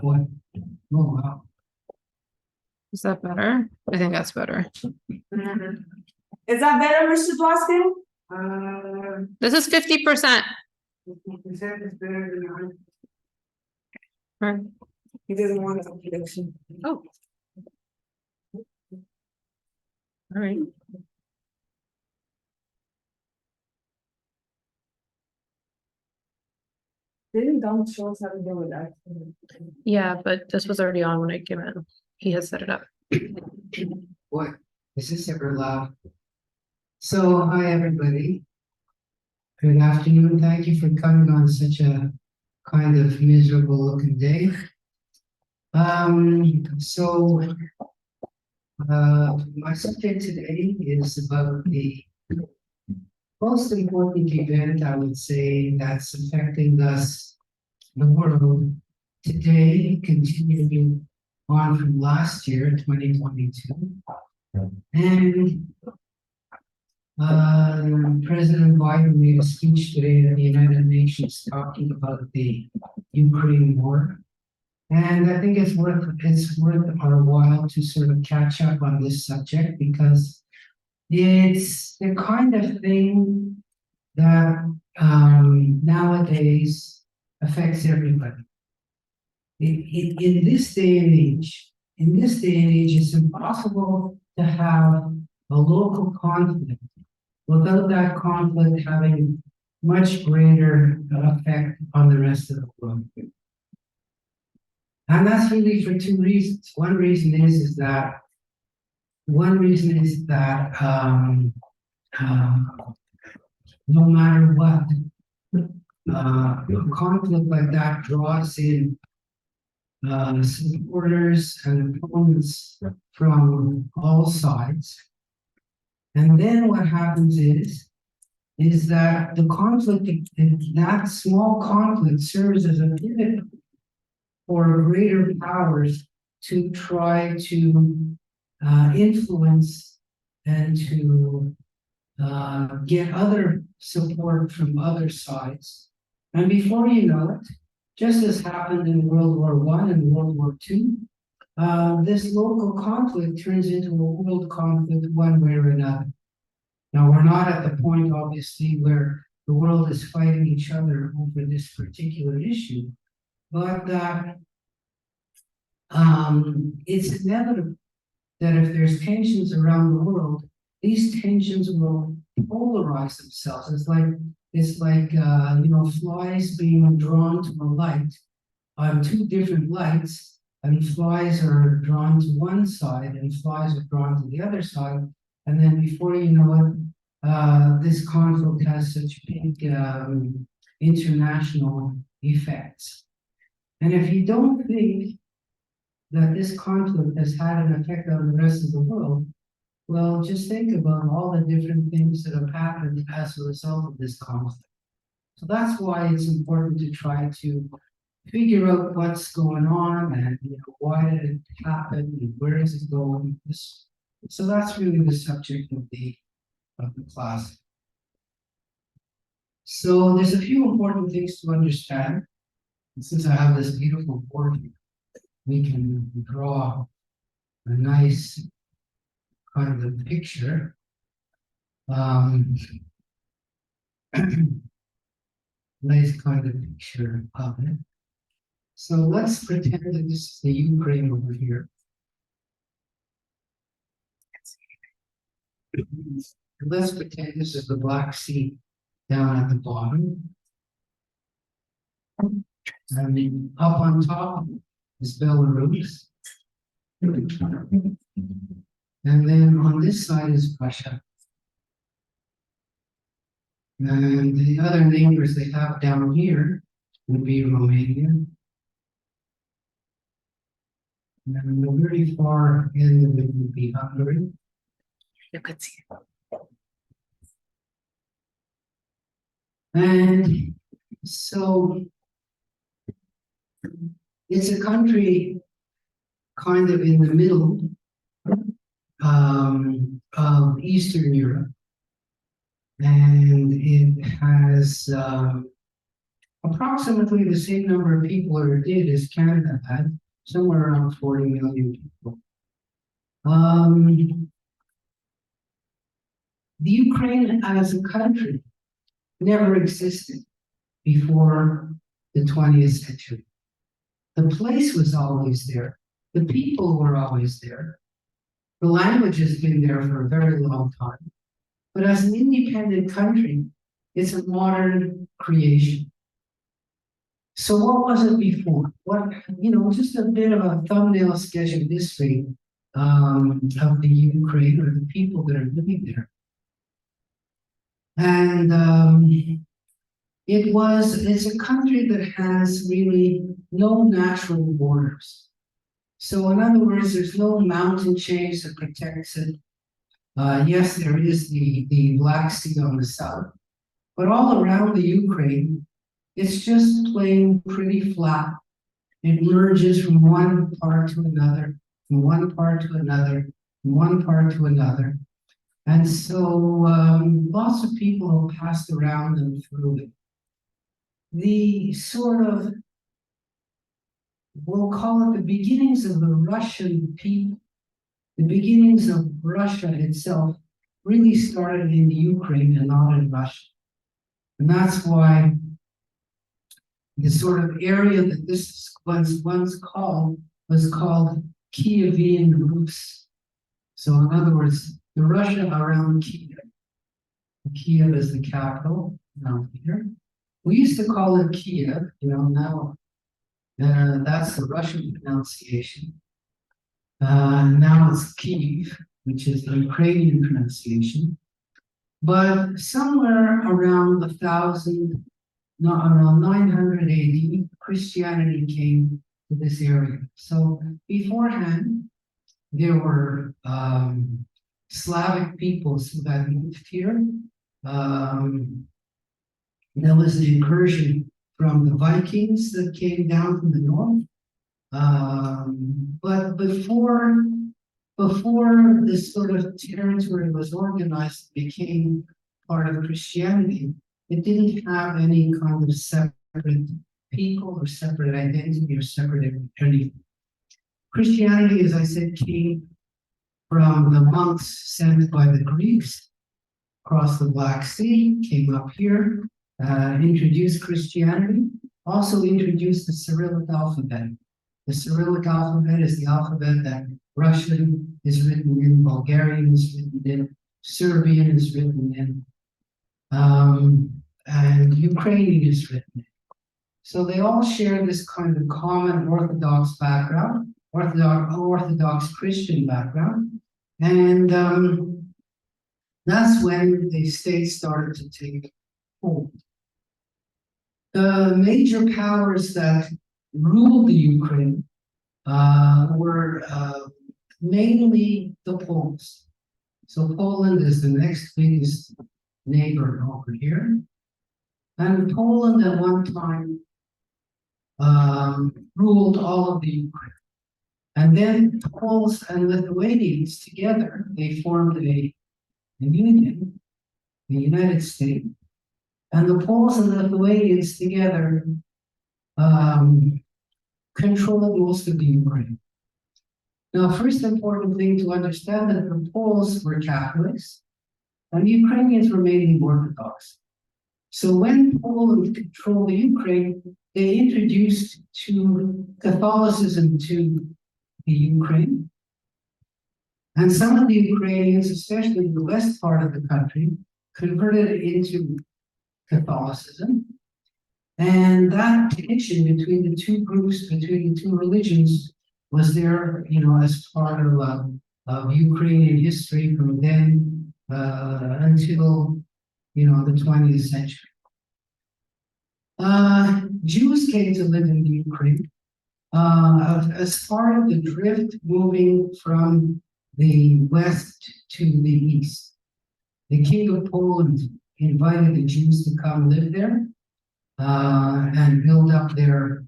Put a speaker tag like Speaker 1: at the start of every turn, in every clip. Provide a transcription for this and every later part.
Speaker 1: What? Oh, wow.
Speaker 2: Is that better? I think that's better.
Speaker 3: Is that better, Mr. Dwoskin?
Speaker 2: This is 50%.
Speaker 1: Is better than
Speaker 2: Right.
Speaker 3: He doesn't want a prediction.
Speaker 2: Oh. All right.
Speaker 3: Didn't Don show us how to do it?
Speaker 2: Yeah, but this was already on when I came in. He has set it up.
Speaker 1: What? Is this ever loud? So, hi, everybody. Good afternoon. Thank you for coming on such a kind of miserable looking day. My subject today is about the most important event, I would say, that's affecting us, the world, today, continuing on from last year, 2022. And President Biden made a speech today at the United Nations talking about the Ukraine war. And I think it's worth our while to sort of catch up on this subject because it's the kind of thing that nowadays affects everybody. In this day and age, it's impossible to have a local conflict without that conflict having much greater effect on the rest of the world. And that's really for two reasons. One reason is that no matter what, a conflict like that draws in supporters and opponents from all sides. And then what happens is that the conflict, that small conflict serves as a pivot for greater powers to try to influence and to get other support from other sides. And before you know it, just as happened in World War I and World War II, this local conflict turns into a world conflict one way or another. Now, we're not at the point, obviously, where the world is fighting each other over this particular issue, but it's inevitable that if there's tensions around the world, these tensions will polarize themselves. It's like flies being drawn to a light on two different lights, and flies are drawn to one side and flies are drawn to the other side. And then before you know it, this conflict has such big international effects. And if you don't think that this conflict has had an effect on the rest of the world, well, just think about all the different things that have happened as a result of this conflict. So that's why it's important to try to figure out what's going on and why did it happen and where is it going. So that's really the subject of the class. So there's a few important things to understand. And since I have this beautiful board here, we can draw a nice kind of picture. Nice kind of picture of it. So let's pretend that this is the Ukraine over here. Let's pretend this is the Black Sea down at the bottom. I mean, up on top is Belarus. And then on this side is Russia. And the other neighbors they have down here would be Romania. And the very far end of it would be Hungary.
Speaker 2: You could see it.
Speaker 1: And so It's a country kind of in the middle of Eastern Europe. And it has approximately the same number of people or it did as Canada had, somewhere around 40 million people. The Ukraine as a country never existed before the 20th century. The place was always there. The people were always there. The language has been there for a very long time. But as an independent country, it's a modern creation. So what was it before? What, just a bit of a thumbnail sketch of history of the Ukraine or the people that are living there. And it's a country that has really no natural borders. So in other words, there's no mountain chains that protects it. Yes, there is the Black Sea on the south, but all around the Ukraine, it's just plain pretty flat. It merges from one part to another, from one part to another, from one part to another. And so lots of people have passed around and through it. The sort of, we'll call it the beginnings of the Russian people, the beginnings of Russia itself really started in the Ukraine and not in Russia. And that's why the sort of area that this was once called was called Kievan Rus. So in other words, the Russia around Kiev. Kiev is the capital around here. We used to call it Kiev, now that's the Russian pronunciation. Now it's Kiev, which is the Ukrainian pronunciation. But somewhere around around 900 AD, Christianity came to this area. So beforehand, there were Slavic peoples who had moved here. There was an incursion from the Vikings that came down from the north. But before this sort of territory was organized, became part of Christianity, it didn't have any kind of separate people or separate identity or separate anything. Christianity, as I said, came from the monks sent by the Greeks across the Black Sea, came up here, introduced Christianity, also introduced the Cyrillic alphabet. The Cyrillic alphabet is the alphabet that Russian is written in, Bulgarian is written in, Serbian is written in, and Ukrainian is written in. So they all share this kind of common Orthodox background, Orthodox Christian background, and that's when the state started to take hold. The major powers that ruled the Ukraine were mainly the Poles. So Poland is the next biggest neighbor over here. And Poland at one time ruled all of the Ukraine. And then Poles and Lithuanians together, they formed a union, the United States. And the Poles and Lithuanians together controlled most of the Ukraine. Now, first important thing to understand that the Poles were Catholics and the Ukrainians were mainly Orthodox. So when Poland controlled the Ukraine, they introduced Catholicism to the Ukraine. And some of the Ukrainians, especially the west part of the country, converted it into Catholicism. And that connection between the two groups, between the two religions, was there, as part of Ukrainian history from then until, the 20th century. Jews came to live in the Ukraine as part of the drift moving from the west to the east. The King of Poland invited the Jews to come live there and build up their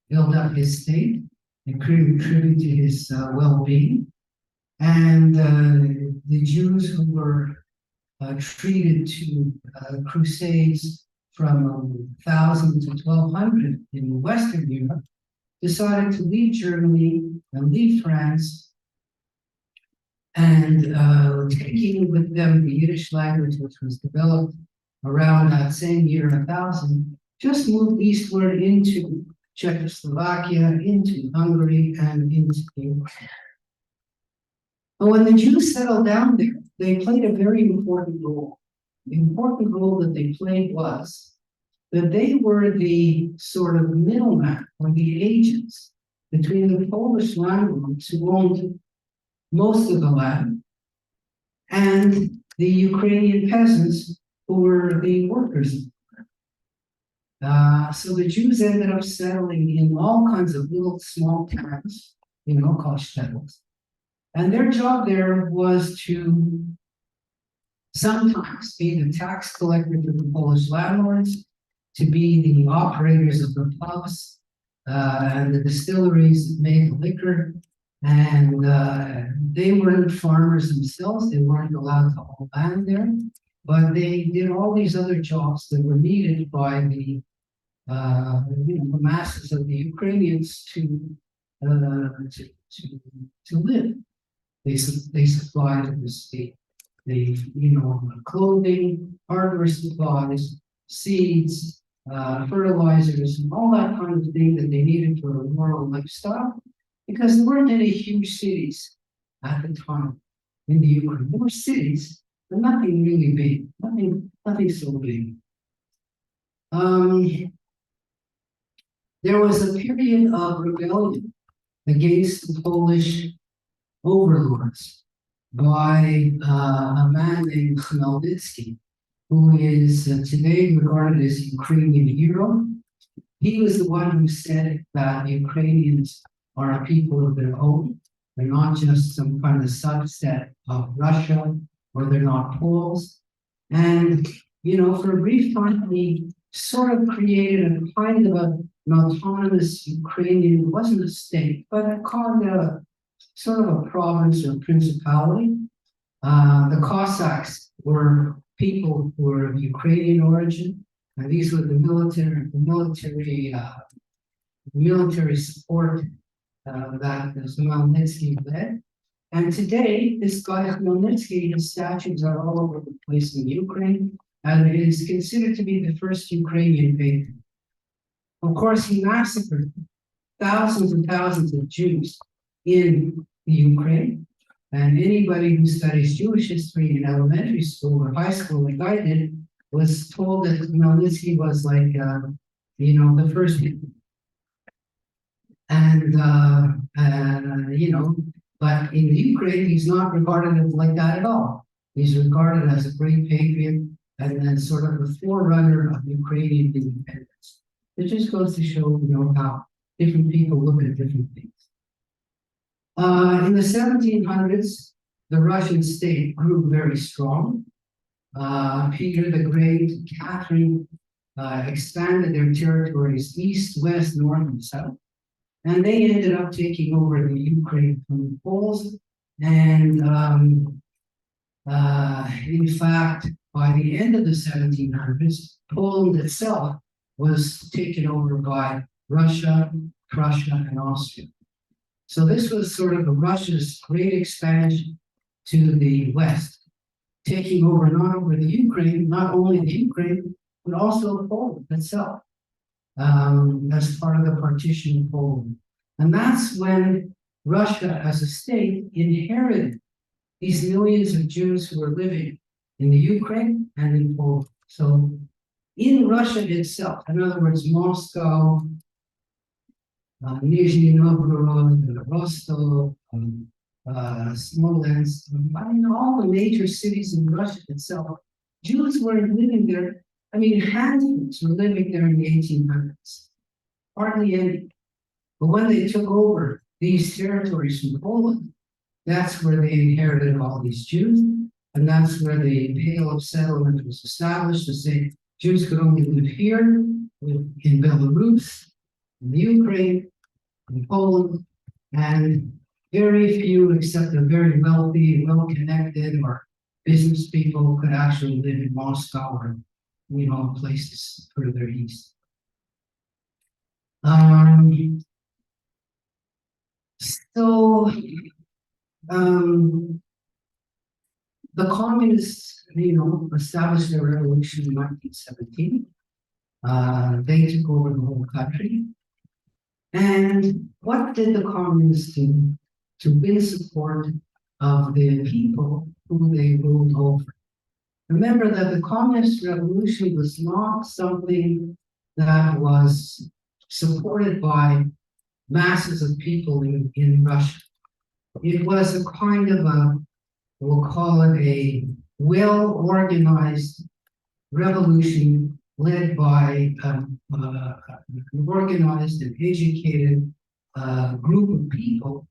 Speaker 1: build up his state and contribute to his well-being. And the Jews who were treated to crusades from 1000 to 1200 in Western Europe decided to leave Germany and leave France, and taking with them the Yiddish language, which was developed around that same year 1000, just moved eastward into Czechoslovakia, into Hungary, and into Ukraine. But when the Jews settled down there, they played a very important role. The important role that they played was that they were the sort of middleman or the agents between the Polish landlords who owned most of the land and the Ukrainian peasants who were the workers. So the Jews ended up settling in all kinds of little small towns, called shtetls. And their job there was to sometimes be the tax collector for the Polish landlords, to be the operators of the pubs and the distilleries that made the liquor. And they weren't farmers themselves, they weren't allowed to own land there, but they did all these other jobs that were needed by the masses of the Ukrainians to live. They supplied the clothing, hardware supplies, seeds, fertilizers, and all that kind of thing that they needed for a rural lifestyle, because there weren't any huge cities at the time in the Ukraine. There were cities, but nothing really big, nothing so big. There was a period of rebellion against the Polish overlords by a man named Khmelnytsky, who is today regarded as a Ukrainian hero. He was the one who said that Ukrainians are a people of their own. They're not just some kind of subset of Russia, or they're not Poles. And, for a brief time, he sort of created a kind of an autonomous Ukrainian, it wasn't a state, but I call it a sort of a province or principality. The Cossacks were people who were of Ukrainian origin, and these were the military support that Khmelnytsky led. And today, this guy Khmelnytsky, his statues are all over the place in Ukraine, and it is considered to be the first Ukrainian patriot. Of course, he massacred thousands and thousands of Jews in the Ukraine. And anybody who studies Jewish history in elementary school or high school, like I did, was told that Khmelnytsky was like, the first Hitler. And, but in the Ukraine, he's not regarded as like that at all. He's regarded as a great patriot and sort of the forerunner of Ukrainian independence. It just goes to show, how different people look at different things. In the 1700s, the Russian state grew very strong. Peter the Great, Catherine expanded their territories east, west, north, and south. And they ended up taking over the Ukraine from the Poles. And in fact, by the end of the 1700s, Poland itself was taken over by Russia, Prussia, and Austria. So this was sort of Russia's great expansion to the west, taking over not only the Ukraine, but also Poland itself, as part of the partition of Poland. And that's when Russia as a state inherited these millions of Jews who were living in the Ukraine and in Poland. So in Russia itself, in other words, Moscow, Nizhny Novgorod, Rostov, Smolensk, all the major cities in Russia itself, Jews were living there. Handfuls were living there in the 1800s, hardly any. But when they took over these territories from Poland, that's where they inherited all these Jews, and that's where the Pale of Settlement was established to say Jews could only live here, in Belarus, Ukraine, in Poland, and very few, except the very wealthy, well-connected, or business people could actually live in Moscow or, places further east. So, the communists, established their revolution in 1917. They took over the whole country. And what did the communists do to win support of the people who they ruled over? Remember that the communist revolution was not something that was supported by masses of people in Russia. It was a kind of we'll call it a well-organized revolution led by an organized and educated group of people,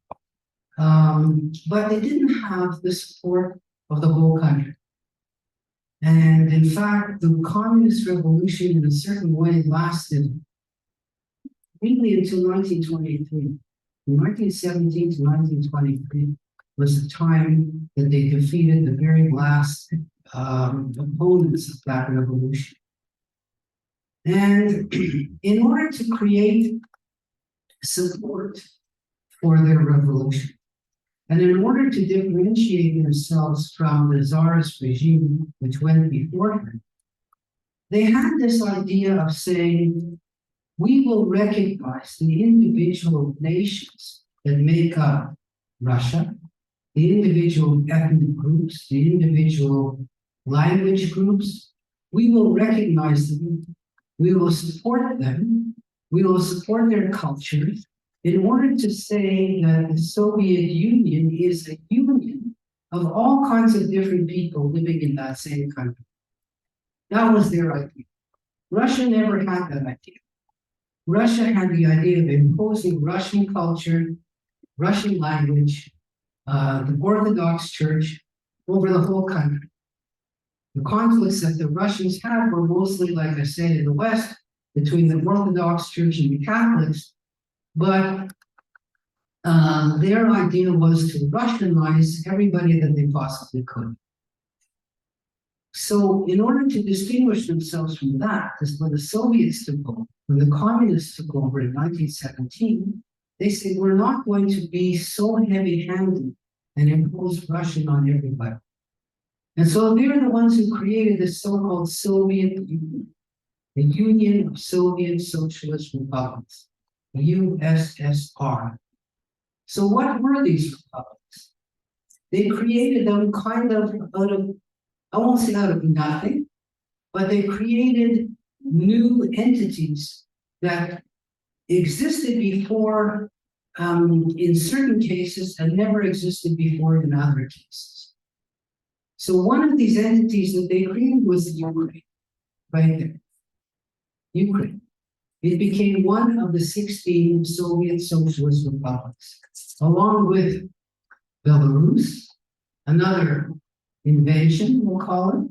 Speaker 1: but they didn't have the support of the whole country. And in fact, the communist revolution in a certain way lasted really until 1923. From 1917 to 1923 was the time that they defeated the very last opponents of that revolution. And in order to create support for their revolution, and in order to differentiate themselves from the Tsarist regime, which went before them, they had this idea of saying, we will recognize the individual nations that make up Russia, the individual ethnic groups, the individual language groups. We will recognize them. We will support them. We will support their cultures in order to say that the Soviet Union is a union of all kinds of different people living in that same country. That was their idea. Russia never had that idea. Russia had the idea of imposing Russian culture, Russian language, the Orthodox Church over the whole country. The conflicts that the Russians had were mostly, like I said, in the West, between the Orthodox Church and the Catholics, but their idea was to Russianize everybody that they possibly could. So in order to distinguish themselves from that, because when the Soviets took over, when the communists took over in 1917, they said, we're not going to be so heavy-handed and impose Russian on everybody. And so they're the ones who created the so-called Soviet Union, the Union of Soviet Socialist Republics, the USSR. So what were these republics? They created them kind of out of, I won't say out of nothing, but they created new entities that existed before in certain cases and never existed before in other cases. So one of these entities that they created was Ukraine, right there. Ukraine. It became one of the 16 Soviet Socialist republics, along with Belarus, another invention, we'll call it.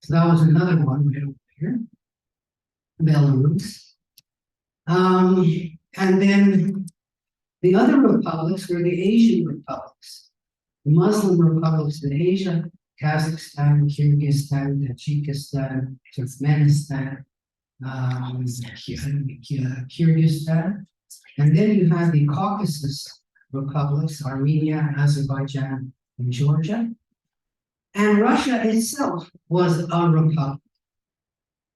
Speaker 1: So that was another one right over here, Belarus. And then the other republics were the Asian republics, the Muslim republics in Asia, Kazakhstan, Kyrgyzstan, Tajikistan, Turkmenistan, Kyrgyzstan. And then you have the Caucasus republics, Armenia, Azerbaijan, and Georgia. And Russia itself was a republic.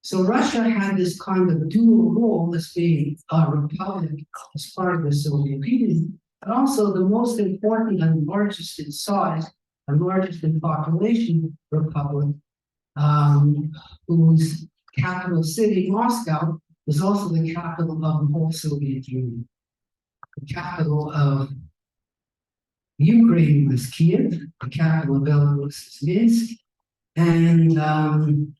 Speaker 1: So Russia had this kind of dual role as being a republic as part of the Soviet Union, but also the most important and largest in size and largest in population republic, whose capital city, Moscow, was also the capital of the whole Soviet Union. The capital of Ukraine was Kiev, the capital of Belarus is Minsk, and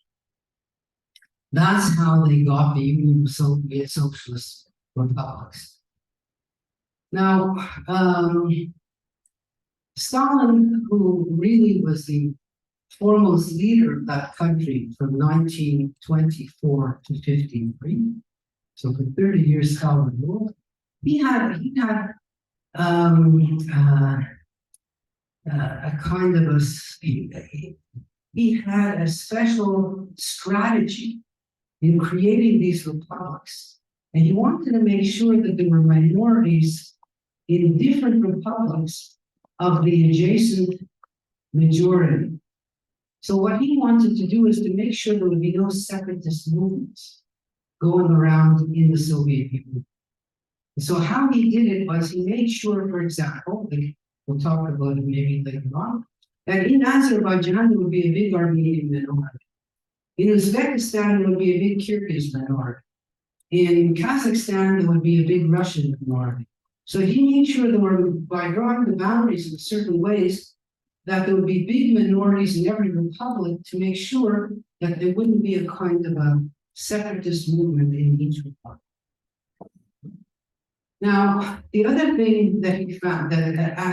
Speaker 1: that's how they got the Union of Soviet Socialist Republics. Now, Stalin, who really was the foremost leader of that country from 1924 to 1953, So for 30 years, Stalin ruled. He had a kind of he had a special strategy in creating these republics. And he wanted to make sure that there were minorities in different republics of the adjacent majority. So what he wanted to do is to make sure there would be no separatist movements going around in the Soviet Union. So how he did it was he made sure, for example, like we'll talk about it maybe later on, that in Azerbaijan there would be a big Armenian minority. In Uzbekistan there would be a big Kyrgyz minority. In Kazakhstan there would be a big Russian minority. So he made sure there were, by drawing the boundaries in certain ways, that there would be big minorities in every republic to make sure that there wouldn't be a kind of a separatist movement in each republic. Now, the other thing that he found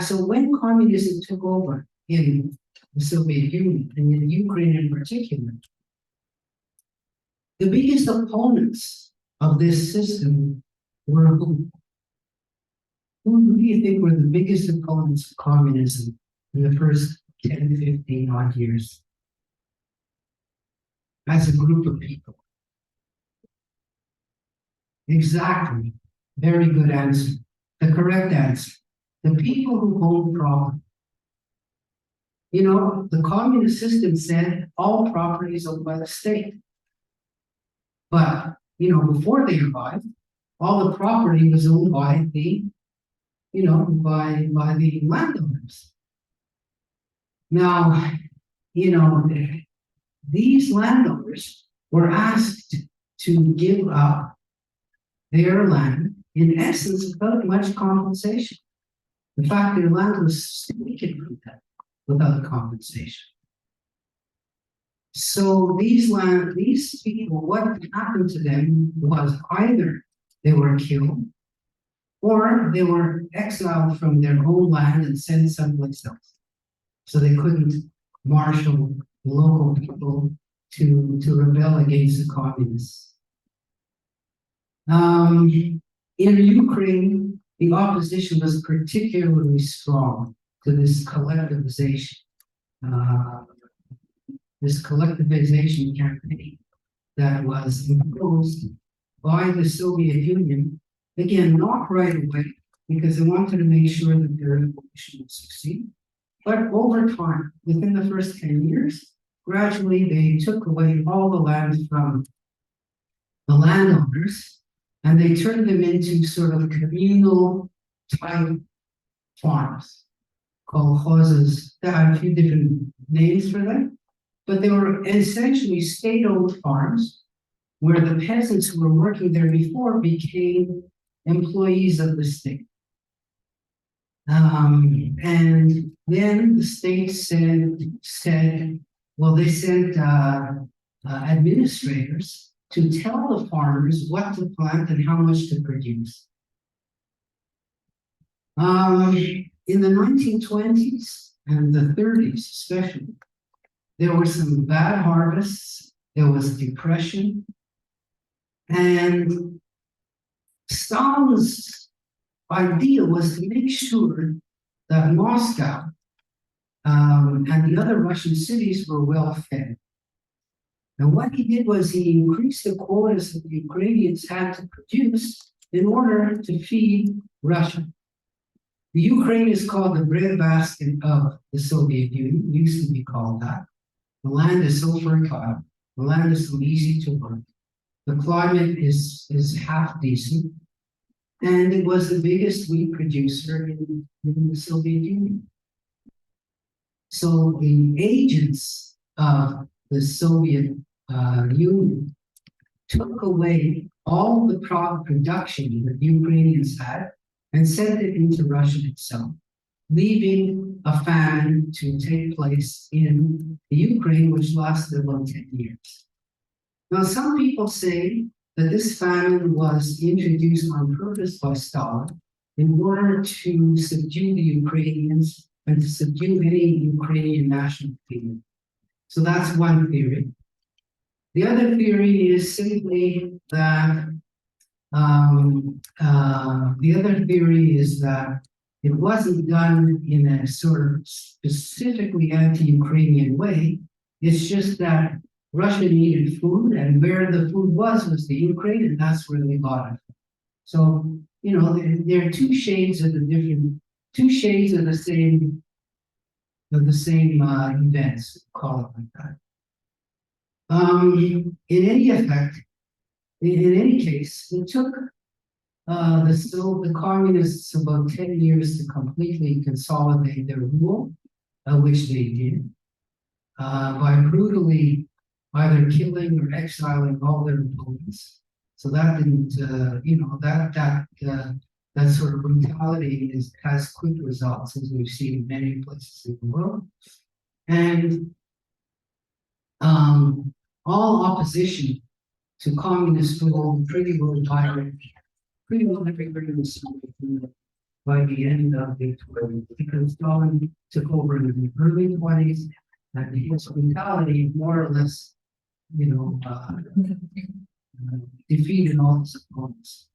Speaker 1: so when communism took over in the Soviet Union and in Ukraine in particular, the biggest opponents of this system were who? Who do you think were the biggest opponents of communism in the first 10, 15 odd years? As a group of people. Exactly. Very good answer. The correct answer. The people who own property. You know, the communist system said all property is owned by the state. But, you know, before they arrived, all the property was owned by the, you know, by the landowners. Now, you know, these landowners were asked to give up their land, in essence, without much compensation. In fact, their land was taken without compensation. So these people, what happened to them was either they were killed or they were exiled from their own land and sent someplace else. So they couldn't marshal local people to rebel against the communists. In Ukraine, the opposition was particularly strong to this collectivization campaign that was imposed by the Soviet Union, again, not right away, because they wanted to make sure that their revolution would succeed. But over time, within the first 10 years, gradually they took away all the land from the landowners and they turned them into sort of communal type farms, kolkhozes. There are a few different names for them, but they were essentially state-owned farms where the peasants who were working there before became employees of the state. And then the state said, well, they sent administrators to tell the farmers what to plant and how much to produce. In the 1920s and the 30s especially, there were some bad harvests, there was depression, and Stalin's idea was to make sure that Moscow and the other Russian cities were well fed. And what he did was he increased the quotas that the Ukrainians had to produce in order to feed Russia. The Ukraine is called the breadbasket of the Soviet Union, it used to be called that. The land is so fertile, the land is so easy to work. The climate is half decent. And it was the biggest wheat producer in the Soviet Union. So the agents of the Soviet Union took away all the production that the Ukrainians had and sent it into Russia itself, leaving a famine to take place in the Ukraine, which lasted about 10 years. Now, some people say that this famine was introduced on purpose by Stalin in order to subdue the Ukrainians and to subdue any Ukrainian national feeling. So that's one theory. The other theory is simply that The other theory is that it wasn't done in a sort of specifically anti-Ukrainian way. It's just that Russia needed food, and where the food was the Ukraine, and that's where they got it. So, you know, there are two shades of the same events, call it like that. In any case, it took the communists about 10 years to completely consolidate their rule, which they did, by brutally either killing or exiling all their opponents. So that didn't, that sort of brutality has quick results, as we've seen in many places in the world. And all opposition to communist rule pretty well everybody was by the end of the 20s, because Stalin took over in the early 20s, and his brutality more or less, defeated all his opponents.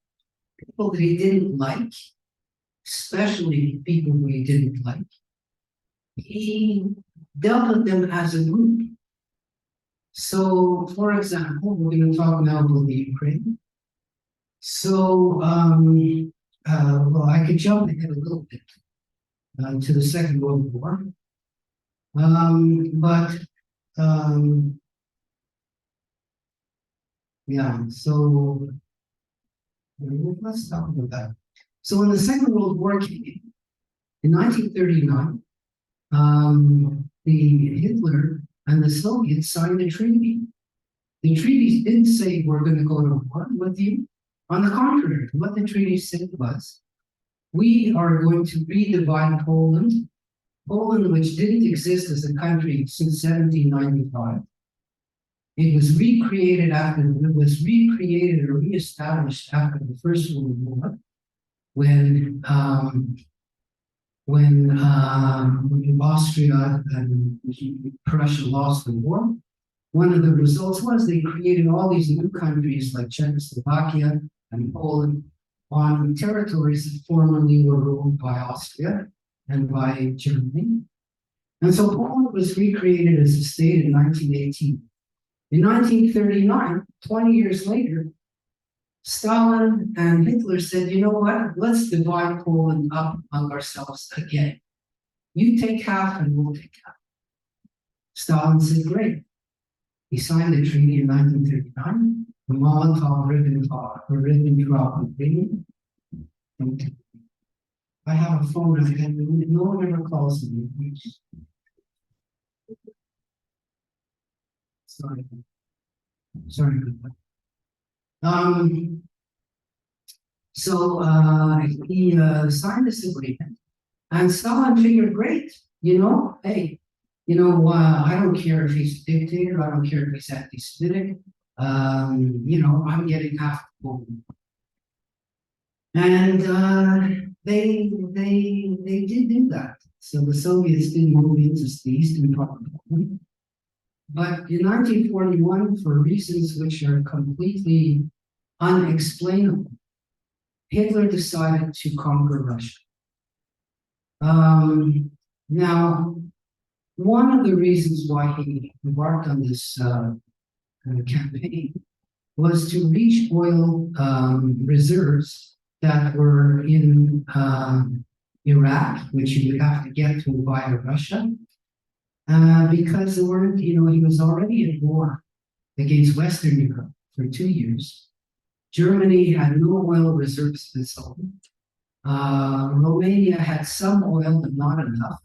Speaker 1: People that he didn't like, especially people who he didn't like, he dealt with them as a group. So, for example, we're going to talk now about the Ukraine. So, well, I could jump ahead a little bit to the Second World War. Yeah, so let's talk about that. So when the Second World War came in 1939, Hitler and the Soviets signed a treaty. The treaties didn't say we're going to go to war with you. On the contrary, what the treaty said was, we are going to redivide Poland, which didn't exist as a country since 1795. It was recreated or reestablished after the First World War, when Austria and Prussia lost the war. One of the results was they created all these new countries like Czechoslovakia and Poland on territories that formerly were ruled by Austria and by Germany. And so Poland was recreated as a state in 1918. In 1939, 20 years later, Stalin and Hitler said, you know what, let's divide Poland up among ourselves again. You take half and we'll take half. Stalin said, great. He signed the treaty in 1939, the Molotov-Ribbentrop Agreement. I have a phone, no one ever calls me. Sorry. So he signed this agreement, and Stalin figured, great, hey, I don't care if he's a dictator, I don't care if he's anti-Semitic, I'm getting half the Poland. And they did do that. So the Soviets did move into the eastern part of Poland. But in 1941, for reasons which are completely unexplainable, Hitler decided to conquer Russia. Now, one of the reasons why he embarked on this campaign was to reach oil reserves that were in Iraq, which you would have to get to via Russia, because there weren't, he was already at war against Western Europe for 2 years. Germany had no oil reserves of its own. Romania had some oil, but not enough.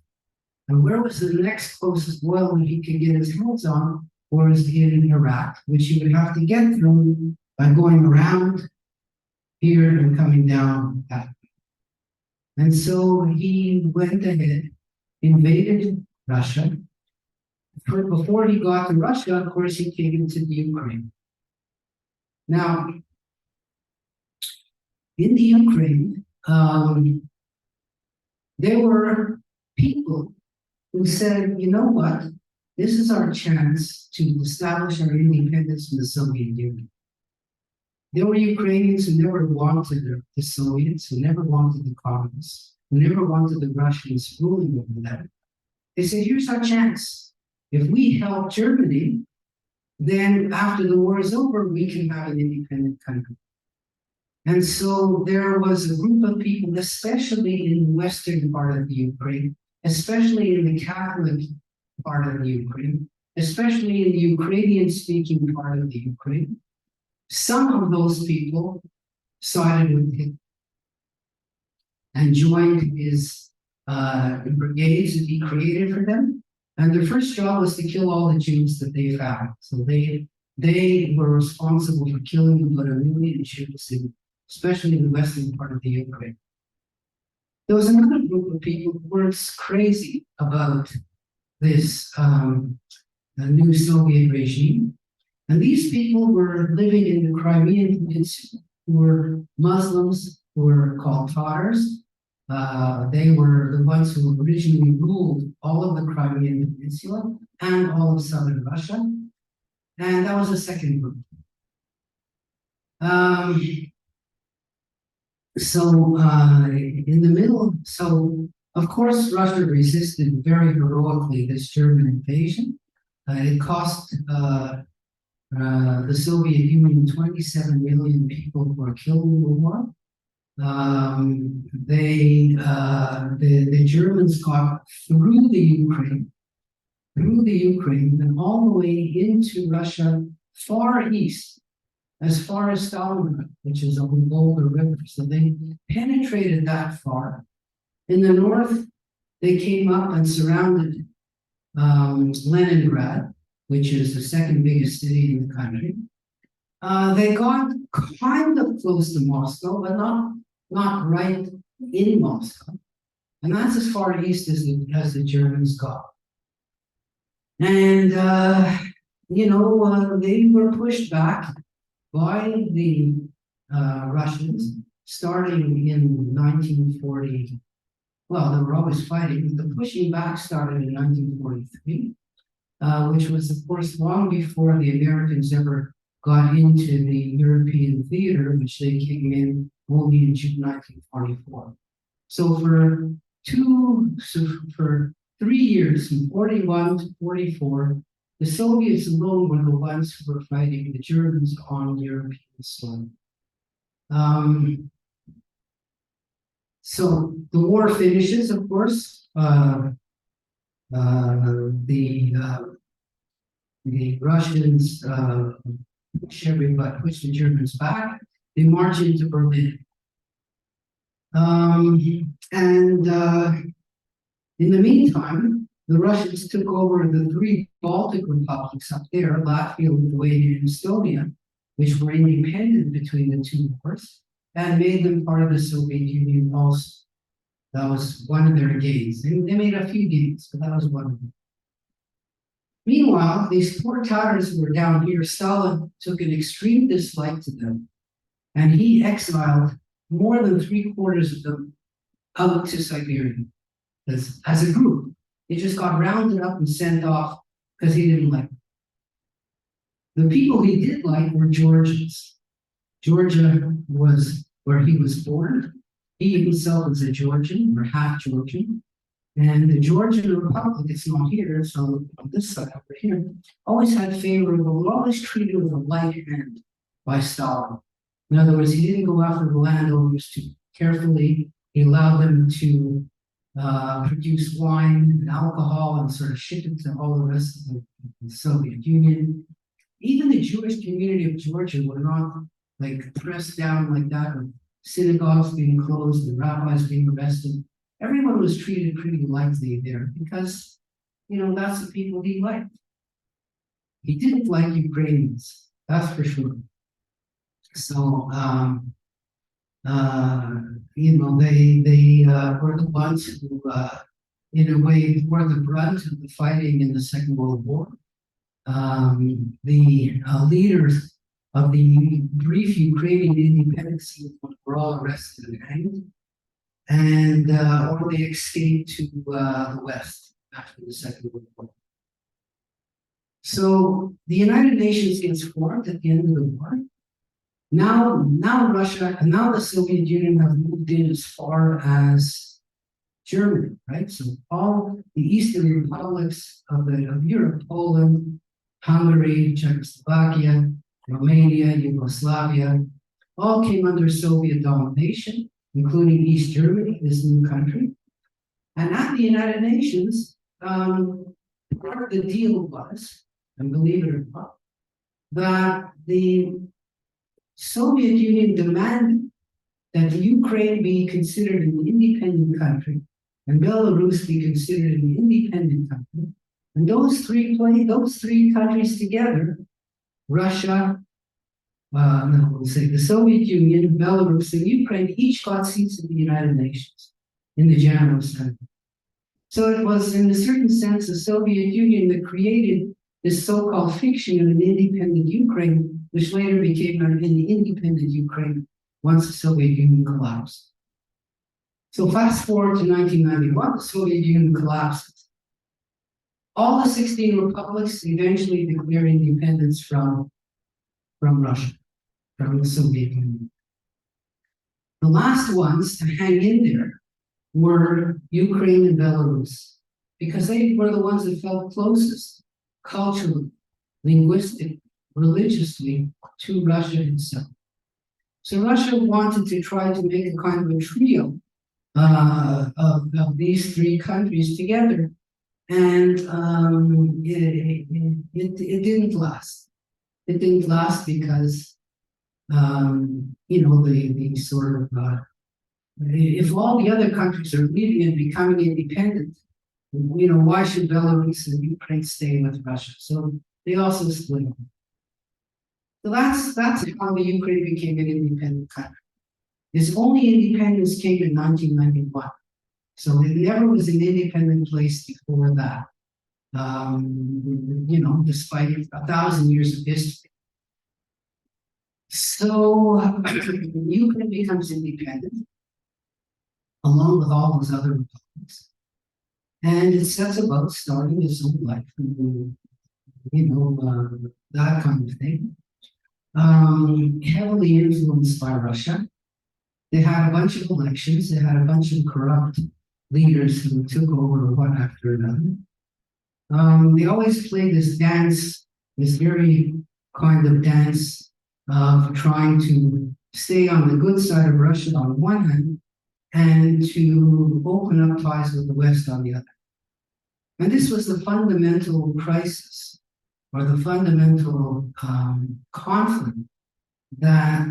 Speaker 1: And where was the next closest oil that he could get his hands on was in Iraq, which he would have to get through by going around here and coming down that way. And so he went ahead, invaded Russia. Before he got to Russia, of course, he came into the Ukraine. Now, in the Ukraine, there were people who said, you know what, this is our chance to establish our independence from the Soviet Union. there were Ukrainians who never wanted the Soviets, who never wanted the communists, who never wanted the Russians ruling over them. They said, here's our chance. If we help Germany, then after the war is over, we can have an independent country. And so there was a group of people, especially in the western part of the Ukraine, especially in the Catholic part of the Ukraine, especially in the Ukrainian-speaking part of the Ukraine. Some of those people sided with him and joined his brigades that he created for them. And their first job was to kill all the Jews that they found. So they were responsible for killing about 1 million Jews, especially in the western part of the Ukraine. There was another group of people who were crazy about this new Soviet regime. And these people were living in the Crimean Peninsula, who were Muslims, who were called Tatars. They were the ones who originally ruled all of the Crimean Peninsula and all of southern Russia. And that was the second group. In the middle, so of course, Russia resisted very heroically this German invasion. It cost the Soviet Union 27 million people who were killed in the war. The Germans got through the Ukraine, and all the way into Russia, far east, as far as Stalingrad, which is on the Volga River. So they penetrated that far. In the north, they came up and surrounded Leningrad, which is the second biggest city in the country. They got kind of close to Moscow, but not right in Moscow. And that's as far east as the Germans got. And, they were pushed back by the Russians starting in 1940. Well, they were always fighting, but the pushing back started in 1943, which was, of course, long before the Americans ever got into the European theater, which they came in only in June 1944. So for 3 years, from 41 to 44, the Soviets alone were the ones who were fighting the Germans on European soil. So the war finishes, of course. The Russians push the Germans back. They march into Berlin. In the meantime, the Russians took over the 3 Baltic republics up there, Latvia, Lithuania, and Estonia, which were independent between the 2 wars, and made them part of the Soviet Union also. That was one of their gains. They made a few gains, but that was one of them. Meanwhile, these poor Tatars who were down here, Stalin took an extreme dislike to them, and he exiled more than 3/4 of them out to Siberia as a group. They just got rounded up and sent off because he didn't like them. The people he did like were Georgians. Georgia was where he was born. He himself was a Georgian or half Georgian. And the Georgian Republic, it's not here, so on this side over here, always had favorable, always treated with a light hand by Stalin. In other words, he didn't go after the landowners too carefully. He allowed them to produce wine and alcohol and sort of ship it to all the rest of the Soviet Union. Even the Jewish community of Georgia were not like pressed down like that, with synagogues being closed and rabbis being arrested. Everyone was treated pretty lightly there because, that's the people he liked. He didn't like Ukrainians, that's for sure. So, they were the ones who, in a way, bore the brunt of the fighting in the Second World War. The leaders of the brief Ukrainian independence movement were all arrested and hanged, and or they escaped to the West after the Second World War. So the United Nations gets formed at the end of the war. Now Russia and now the Soviet Union have moved in as far as Germany, right? So all the Eastern republics of Europe, Poland, Hungary, Czechoslovakia, Romania, Yugoslavia, all came under Soviet domination, including East Germany, this new country. And at the United Nations, part of the deal was, and believe it or not, that the Soviet Union demanded that the Ukraine be considered an independent country and Belarus be considered an independent country. And those three countries together, Russia, we'll say the Soviet Union, Belarus, and Ukraine, each got seats in the United Nations in the General Assembly. So it was, in a certain sense, the Soviet Union that created this so-called fiction of an independent Ukraine, which later became an independent Ukraine once the Soviet Union collapsed. So fast forward to 1991, the Soviet Union collapses. All the 16 republics eventually declare independence from Russia, from the Soviet Union. The last ones to hang in there were Ukraine and Belarus, because they were the ones that felt closest culturally, linguistically, religiously to Russia itself. So Russia wanted to try to make a kind of a trio of these three countries together, and it didn't last. It didn't last because the sort of if all the other countries are leaving and becoming independent, why should Belarus and Ukraine stay with Russia? So they also split up. So that's how the Ukraine became an independent country. Its only independence came in 1991. So it never was an independent place before that. Despite 1,000 years of history. So Ukraine becomes independent, along with all those other republics. And it sets about starting its own life, that kind of thing. Heavily influenced by Russia. They had a bunch of elections, they had a bunch of corrupt leaders who took over one after another. They always play this dance, this very kind of dance of trying to stay on the good side of Russia on one hand, and to open up ties with the West on the other. And this was the fundamental crisis, or the fundamental conflict that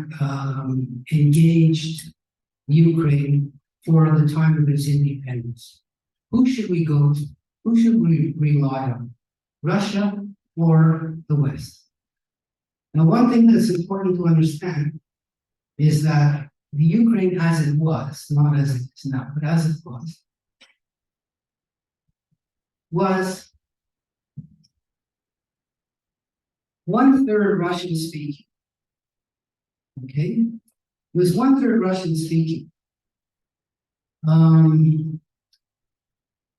Speaker 1: engaged Ukraine for the time of its independence. Who should we go to? Who should we rely on? Russia or the West? Now, one thing that's important to understand is that the Ukraine as it was, not as it is now, but as it was 1/3 Russian speaking. Okay? It was 1/3 Russian speaking.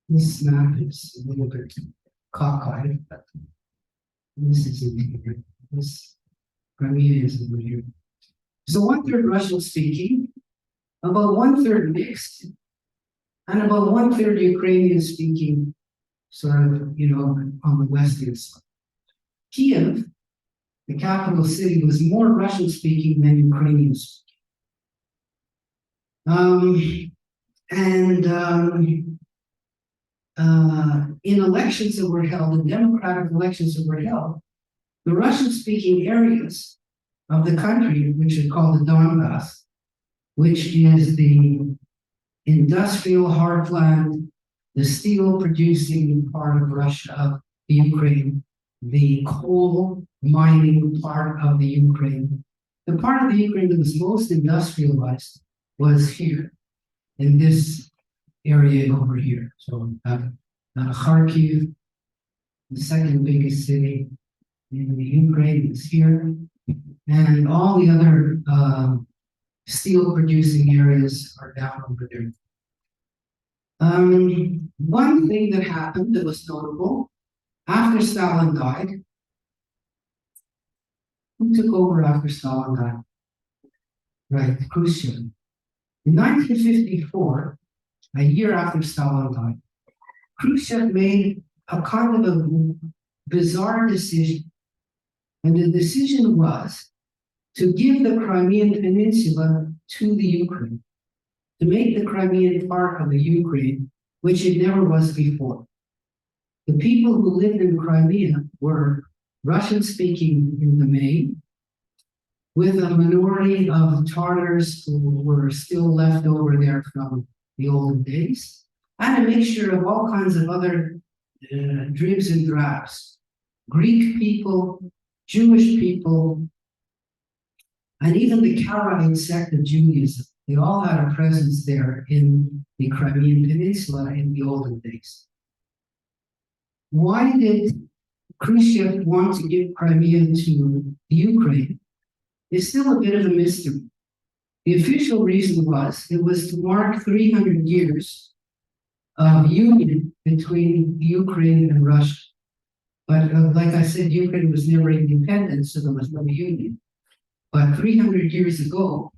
Speaker 1: This map is a little bit cockeyed, but this is this Crimea is over here. So 1/3 Russian speaking, about 1/3 mixed, and about 1/3 Ukrainian speaking, sort of, on the western side. Kiev, the capital city, was more Russian speaking than Ukrainian speaking. In elections that were held, in democratic elections that were held, the Russian-speaking areas of the country, which are called the Donbass, which is the industrial heartland, the steel-producing part of Russia, of the Ukraine, the coal mining part of the Ukraine. The part of the Ukraine that was most industrialized was here, in this area over here. So Kharkiv, the second biggest city in the Ukraine, is here, and all the other steel producing areas are down over there. One thing that happened that was notable, after Stalin died, who took over after Stalin died? right, Khrushchev. In 1954, a year after Stalin died, Khrushchev made a kind of a bizarre decision. And the decision was to give the Crimean Peninsula to the Ukraine, to make the Crimean part of the Ukraine, which it never was before. The people who lived in Crimea were Russian-speaking in the main, with a minority of Tartars who were still left over there from the old days, and a mixture of all kinds of other dribs and drabs. Greek people, Jewish people, and even the Karaite sect of Judaism. They all had a presence there in the Crimean Peninsula in the olden days. Why did Khrushchev want to give Crimea to the Ukraine? It's still a bit of a mystery. The official reason was it was to mark 300 years of union between Ukraine and Russia. But like I said, Ukraine was never independent, so there was no union. But 300 years ago,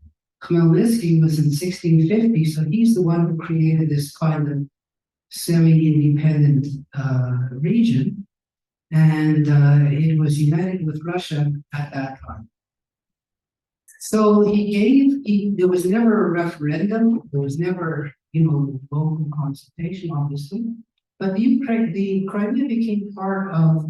Speaker 1: Khmelnytsky was in 1650, so he's the one who created this kind of semi-independent region, and it was united with Russia at that time. So there was never a referendum, there was never, local consultation, obviously, but the Crimea became part of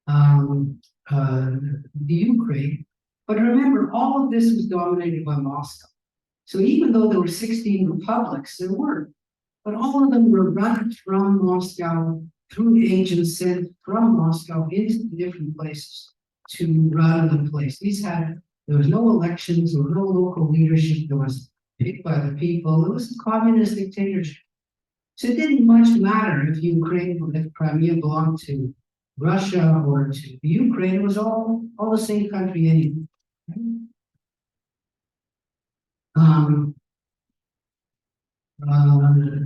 Speaker 1: the Ukraine. But remember, all of this was dominated by Moscow. So even though there were 16 republics, there were, but all of them were run from Moscow through agents sent from Moscow into different places to run the place. There was no elections, there was no local leadership, there was picked by the people. It was a communist dictatorship. So it didn't much matter if Crimea belonged to Russia or to the Ukraine. It was all the same country anyway.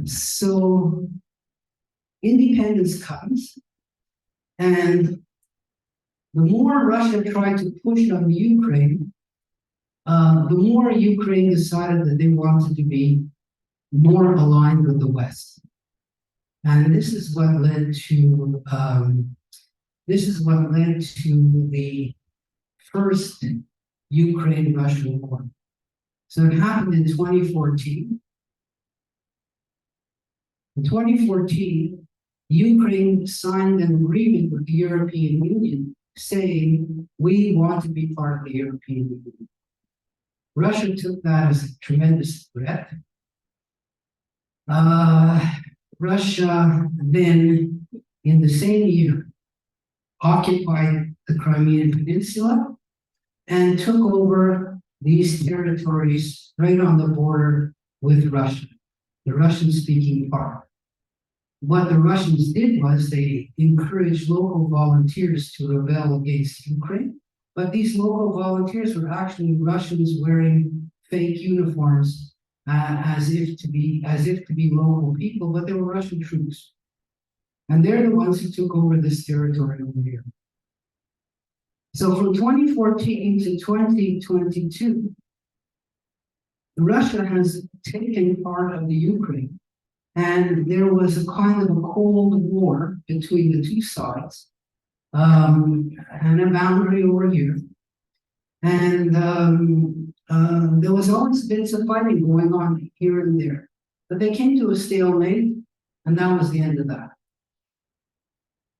Speaker 1: So independence comes, and the more Russia tried to push on Ukraine, the more Ukraine decided that they wanted to be more aligned with the West. And this is what led to the first Ukraine-Russia war. So it happened in 2014. In 2014, Ukraine signed an agreement with the European Union saying, we want to be part of the European Union. Russia took that as a tremendous threat. Russia then, in the same year, occupied the Crimean Peninsula and took over these territories right on the border with Russia, the Russian-speaking part. What the Russians did was they encouraged local volunteers to rebel against Ukraine, but these local volunteers were actually Russians wearing fake uniforms as if to be local people, but they were Russian troops. And they're the ones who took over this territory over here. So from 2014 to 2022, Russia has taken part of the Ukraine, and there was a kind of a cold war between the two sides, and a boundary over here. And there was always bits of fighting going on here and there, but they came to a stalemate, and that was the end of that.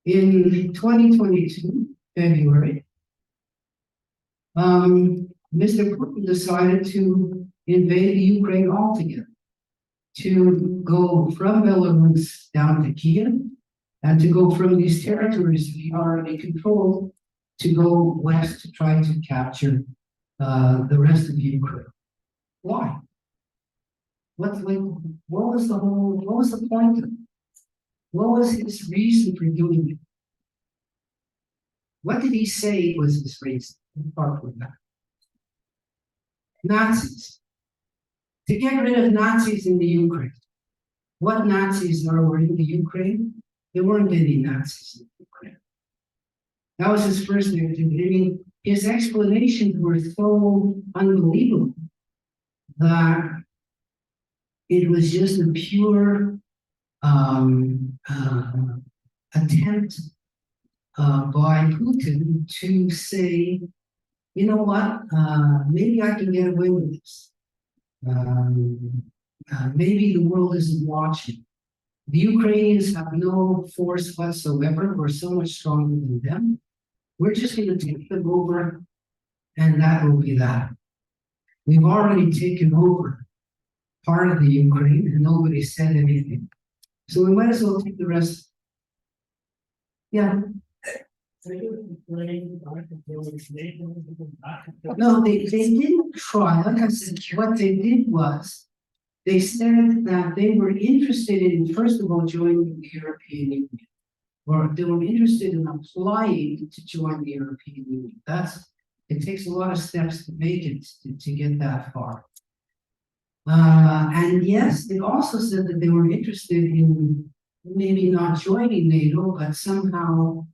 Speaker 1: In 2022, February, Mr. Putin decided to invade the Ukraine altogether, to go from Belarus down to Kiev, and to go from these territories that he already controlled to go west to try to capture the rest of Ukraine. Why? What was the point of it? What was his reason for doing it? What did he say was his reason? Apart from that, Nazis. To get rid of Nazis in the Ukraine. What Nazis were in the Ukraine? There weren't any Nazis in the Ukraine. That was his first activity. I mean, his explanations were so unbelievable. that it was just a pure attempt by Putin to say, you know what, maybe I can get away with this. Maybe the world isn't watching. The Ukrainians have no force whatsoever. We're so much stronger than them. We're just going to take them over, and that will be that. We've already taken over part of the Ukraine, and nobody said anything. So we might as well take the rest. Yeah. No, they didn't try. Like I said, what they did was they said that they were interested in, first of all, joining the European Union, or they were interested in applying to join the European Union. It takes a lot of steps to make it to get that far. And yes, they also said that they were interested in maybe not joining NATO, but somehow,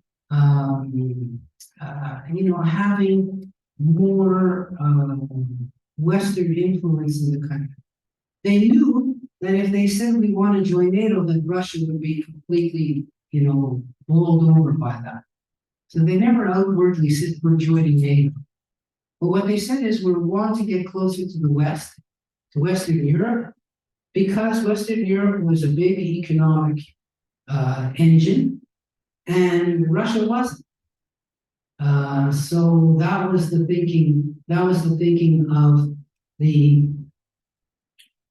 Speaker 1: having more Western influence in the country. They knew that if they said we want to join NATO, that Russia would be completely, bowled over by that. So they never outwardly said we're joining NATO. But what they said is we want to get closer to the West, to Western Europe, because Western Europe was a big economic engine, and Russia wasn't. So that was the thinking. That was the thinking of the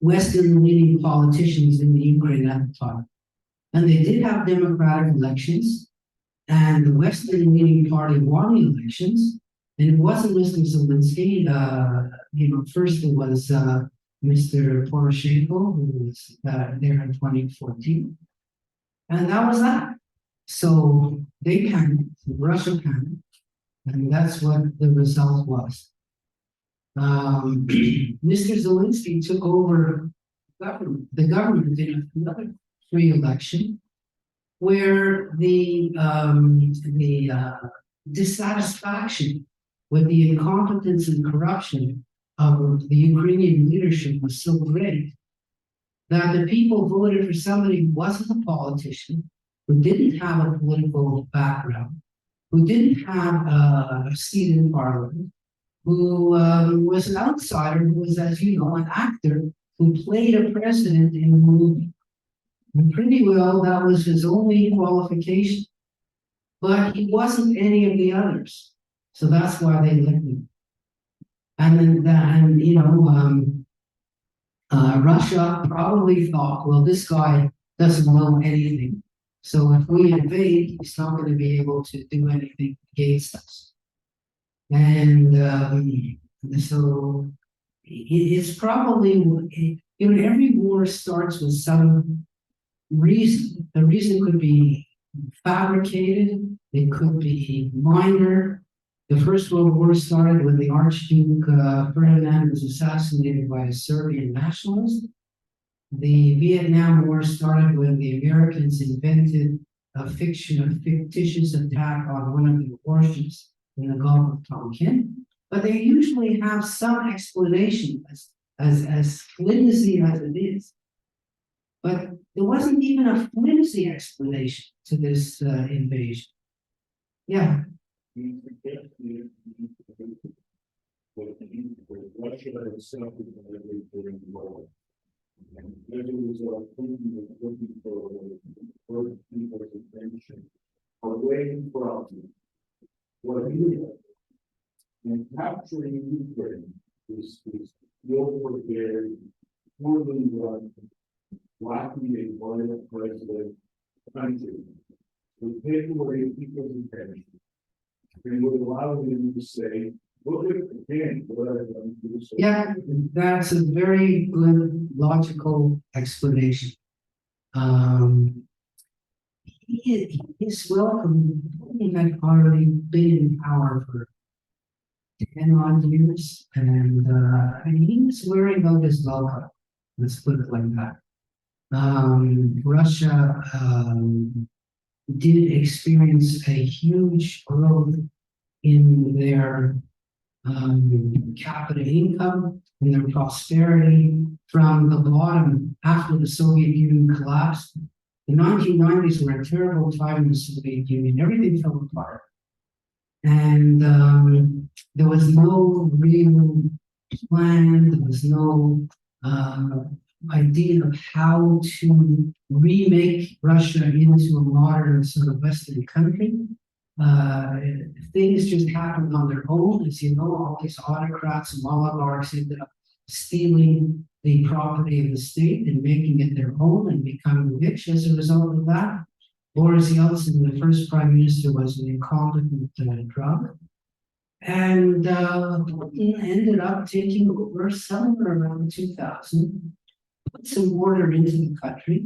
Speaker 1: Western-leaning politicians in the Ukraine at the time. And they did have democratic elections, and the Western-leaning party won the elections. And it wasn't Mr. Zelensky. First it was Mr. Poroshenko, who was there in 2014, and that was that. So they panicked, Russia panicked, and that's what the result was. Mr. Zelensky took over the government in another free election, where the dissatisfaction with the incompetence and corruption of the Ukrainian leadership was so great that the people voted for somebody who wasn't a politician, who didn't have a political background, who didn't have a seat in parliament, who was an outsider, who was, as you know, an actor who played a president in a movie. And pretty well, that was his only qualification. But he wasn't any of the others. So that's why they elected him. And then, Russia probably thought, well, this guy doesn't know anything. So if we invade, he's not going to be able to do anything against us. And so it's probably, every war starts with some reason. The reason could be fabricated, it could be minor. The First World War started when the Archduke Ferdinand was assassinated by a Serbian nationalist. The Vietnam War started when the Americans invented a fictitious attack on one of the warships in the Gulf of Tonkin. But they usually have some explanation, as flimsy as it is. But there wasn't even a flimsy explanation to this invasion. Yeah.
Speaker 4: Russia itself is during the war. And there was Putin was looking for people's attention away from what he did. And capturing Ukraine is ill-prepared, poorly run, lacking a violent president country would take away people's attention and would allow them to say, look at again what I've done to this.
Speaker 1: Yeah, that's a very good logical explanation. He's welcome. He had already been in power for 10 odd years, and he was wearing out his welcome. Let's put it like that. Russia did experience a huge growth in their capita income and their prosperity from the bottom after the Soviet Union collapsed. The 1990s were a terrible time in the Soviet Union. Everything fell apart. And there was no real plan, there was no idea of how to remake Russia into a modern sort of Western country. Things just happened on their own. As you know, all these autocrats and oligarchs ended up stealing the property of the state and making it their own and becoming rich as a result of that. Boris Yeltsin, the first prime minister, was an incompetent drug. And Putin ended up taking over somewhere around 2000, put some order into the country.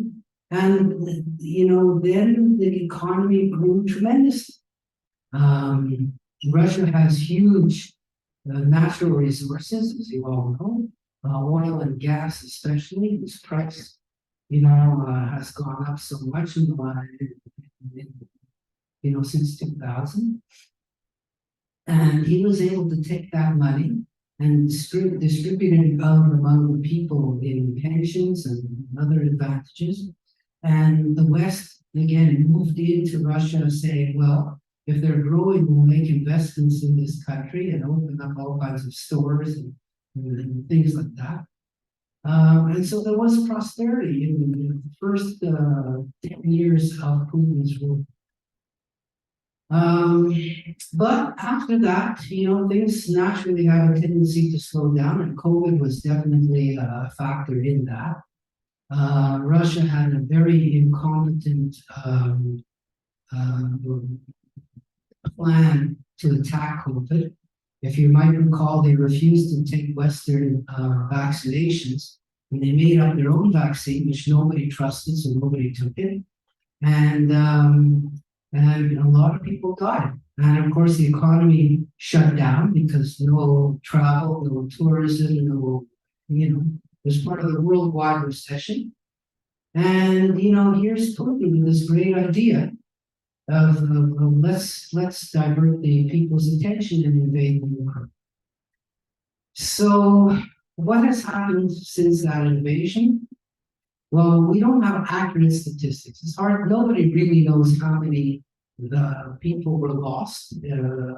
Speaker 1: And, you know, then the economy grew tremendously. Russia has huge natural resources, as you all know, oil and gas especially, whose price, you know, has gone up so much in you know, since 2000. And he was able to take that money and distribute it out among the people in pensions and other advantages. And the West, again, moved into Russia saying, well, if they're growing, we'll make investments in this country and open up all kinds of stores and things like that. And so there was prosperity in the first 10 years of Putin's rule. But after that, you know, things naturally have a tendency to slow down, and COVID was definitely a factor in that. Russia had a very incompetent plan to attack COVID. If you might recall, they refused to take Western vaccinations, and they made up their own vaccine, which nobody trusted, so nobody took it. And a lot of people died. And of course, the economy shut down because no travel, no tourism, no, you know, it was part of the worldwide recession. And, you know, here's Putin with this great idea of let's divert the people's attention and invade the Ukraine. So what has happened since that invasion? Well, we don't have accurate statistics. It's hard. Nobody really knows how many people were lost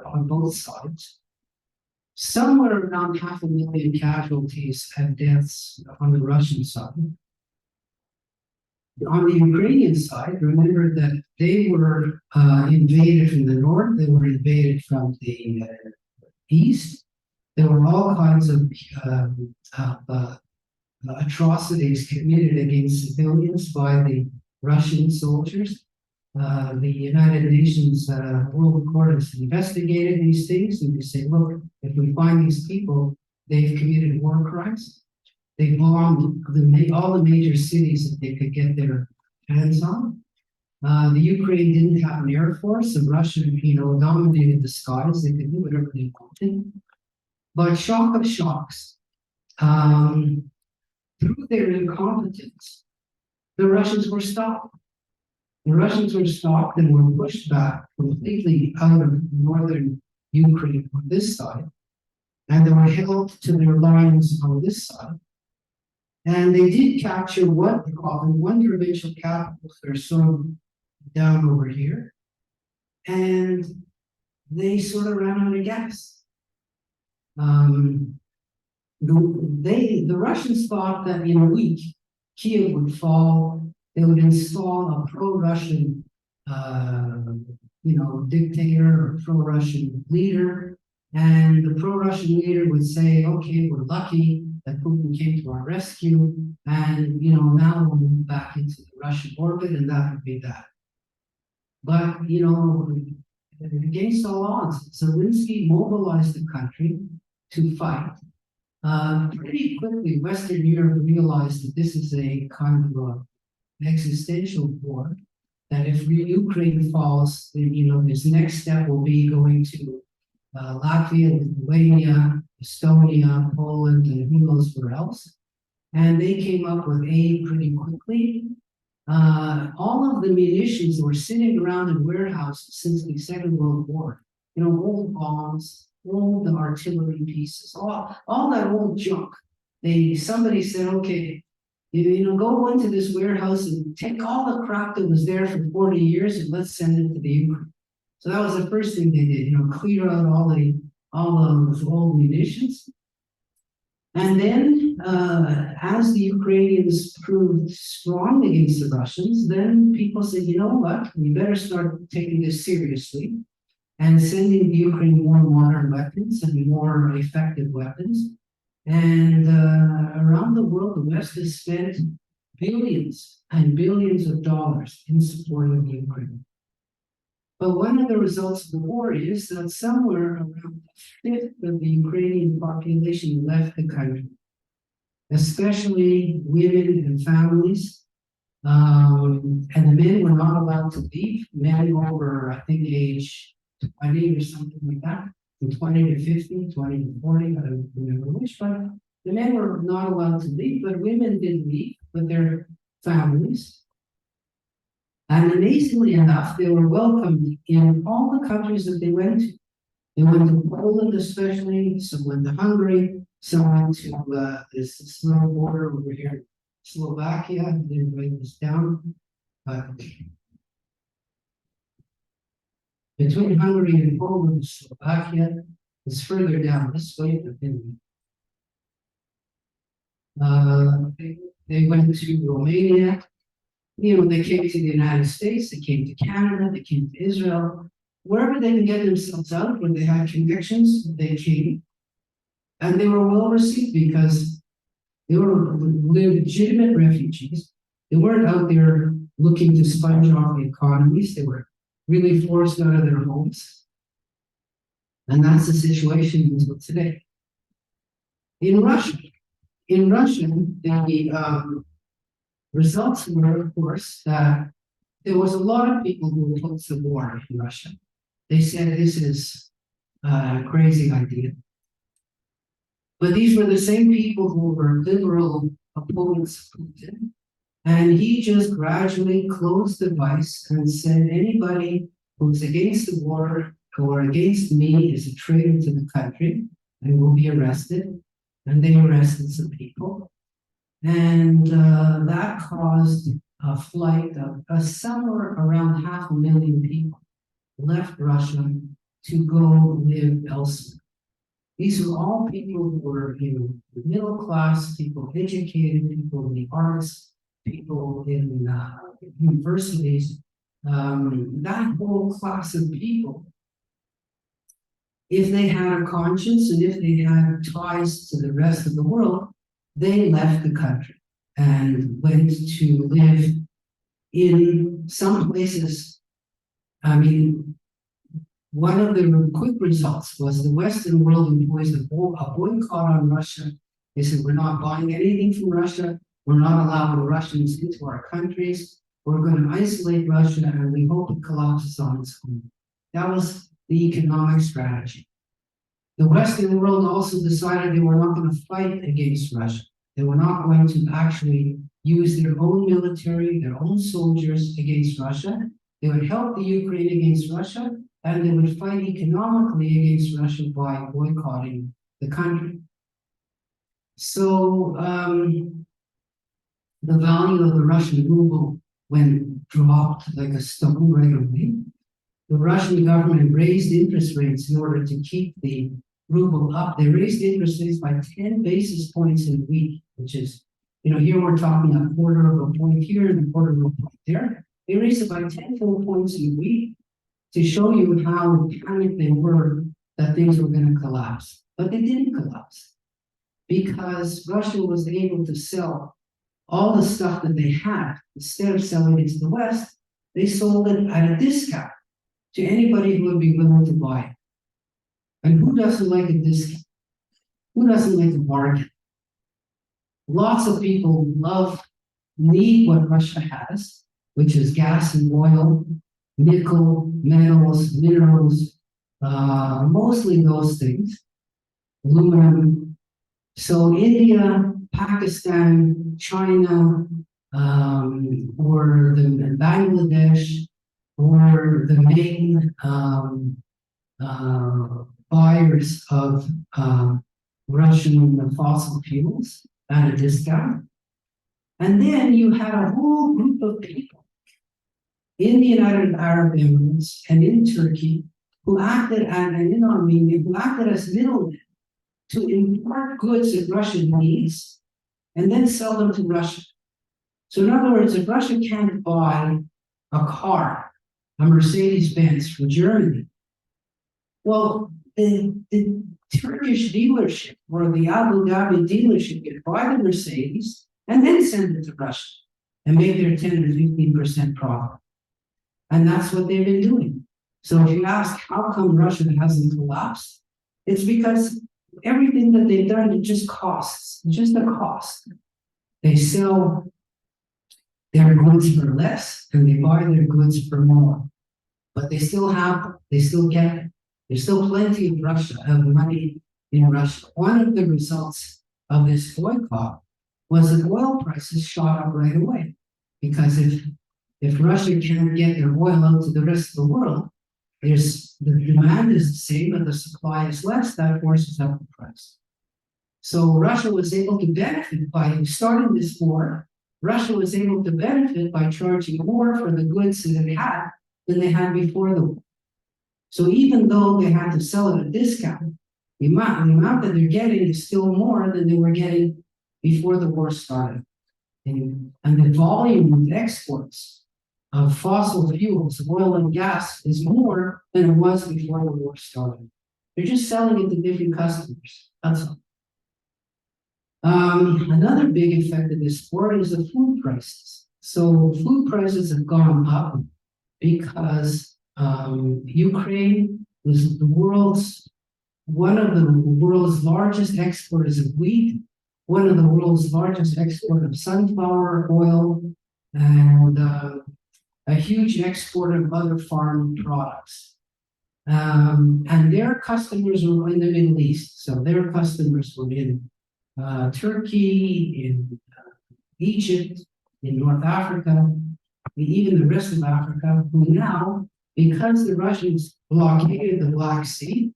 Speaker 1: on both sides. Somewhere around 500,000 casualties and deaths on the Russian side. On the Ukrainian side, remember that they were invaded from the north, they were invaded from the east. There were all kinds of atrocities committed against civilians by the Russian soldiers. The United Nations World Court has investigated these things, and they say, look, if we find these people, they've committed war crimes. They bombed all the major cities that they could get their hands on. The Ukraine didn't have an air force, and Russia, you know, dominated the skies. They could do whatever they wanted. But shock of shocks, through their incompetence, the Russians were stopped. The Russians were stopped and were pushed back completely out of northern Ukraine on this side, and they were held to their lines on this side. And they did capture what they call one provincial capital, Kherson, down over here, and they sort of ran out of gas. The Russians thought that in a week, Kiev would fall. They would install a pro-Russian, dictator or pro-Russian leader, and the pro-Russian leader would say, "Okay, we're lucky that Putin came to our rescue, and now we'll move back into the Russian orbit, and that would be that." But against all odds, Zelensky mobilized the country to fight. Pretty quickly, Western Europe realized that this is a kind of an existential war. That if Ukraine falls, then his next step will be going to Latvia, Lithuania, Estonia, Poland, and who knows where else. And they came up with aid pretty quickly. All of the munitions were sitting around in warehouses since the Second World War. Old bombs, old artillery pieces, all that old junk. Somebody said, okay, go into this warehouse and take all the crap that was there for 40 years and let's send it to the Ukraine. So that was the first thing they did, clear out all those old munitions. And then, as the Ukrainians proved strong against the Russians, then people said, you know what, we better start taking this seriously and sending the Ukraine more modern weapons and more effective weapons. And around the world, the West has spent billions and billions of dollars in supporting the Ukraine. But one of the results of the war is that somewhere around a fifth of the Ukrainian population left the country, especially women and families. And the men were not allowed to leave. Men over, I think, age 20 or something like that, from 20 to 50, 20 to 40, I don't remember which, but the men were not allowed to leave, but women did leave with their families. And amazingly enough, they were welcomed in all the countries that they went to. They went to Poland especially, some went to Hungary, some went to this small border over here, Slovakia. I didn't write this down, but between Hungary and Poland and Slovakia is further down this way, but then they went to Romania. They came to the United States, they came to Canada, they came to Israel. Wherever they could get themselves out, when they had convictions, they came. And they were well received because they were legitimate refugees. They weren't out there looking to sponge off the economies. They were really forced out of their homes. And that's the situation until today. In Russia, the results were, of course, that there was a lot of people who opposed the war in Russia. They said this is a crazy idea. But these were the same people who were liberal opponents of Putin. And he just gradually closed the vice and said anybody who's against the war or against me is a traitor to the country and will be arrested. And they arrested some people. And that caused a flight of somewhere around 500,000 people left Russia to go live elsewhere. These were all people who were middle class, people educated, people in the arts, people in universities. That whole class of people, if they had a conscience and if they had ties to the rest of the world, they left the country and went to live in some places. I mean, one of the quick results was the Western world imposed a boycott on Russia. They said, we're not buying anything from Russia. We're not allowing Russians into our countries. We're going to isolate Russia and we hope it collapses on its own. That was the economic strategy. The Western world also decided they were not going to fight against Russia. They were not going to actually use their own military, their own soldiers against Russia. They would help the Ukraine against Russia, and they would fight economically against Russia by boycotting the country. So the value of the Russian ruble dropped like a stone right away. The Russian government raised interest rates in order to keep the ruble up. They raised interest rates by 10 basis points in a week, which is, here we're talking a quarter of a point here and a quarter of a point there. They raised it by 10 full points in a week to show you how panicked they were that things were going to collapse. But they didn't collapse because Russia was able to sell all the stuff that they had. Instead of selling it to the West, they sold it at a discount to anybody who would be willing to buy it. And who doesn't like a discount? Who doesn't like a bargain? Lots of people need what Russia has, which is gas and oil, nickel, metals, minerals, mostly those things, aluminum. So India, Pakistan, China, or the Bangladesh, or the main buyers of Russian fossil fuels at a discount. And then you had a whole group of people in the United Arab Emirates and in Turkey who acted and in Armenia who acted as middlemen to import goods that Russia needs and then sell them to Russia. So in other words, if Russia can't buy a car, a Mercedes-Benz from Germany, well, the Turkish dealership or the Abu Dhabi dealership could buy the Mercedes and then send it to Russia and make their 10 to 15% profit. And that's what they've been doing. So if you ask how come Russia hasn't collapsed, it's because everything that they've done, it just costs, it's just a cost. They sell their goods for less and they buy their goods for more. But there's still plenty of money in Russia. One of the results of this boycott was that oil prices shot up right away. Because if Russia can't get their oil out to the rest of the world, the demand is the same, but the supply is less, that forces up the price. So Russia was able to benefit by starting this war. Russia was able to benefit by charging more for the goods that they had than they had before the war. So even though they had to sell at a discount, the amount that they're getting is still more than they were getting before the war started. And the volume of exports of fossil fuels, oil and gas, is more than it was before the war started. They're just selling it to different customers. That's all. Another big effect of this war is the food prices. So food prices have gone up because Ukraine was one of the world's largest exporters of wheat, one of the world's largest exporters of sunflower oil, and a huge export of other farm products. And their customers were in the Middle East. So their customers were in Turkey, in Egypt, in North Africa, even the rest of Africa, who now, because the Russians blockaded the Black Sea,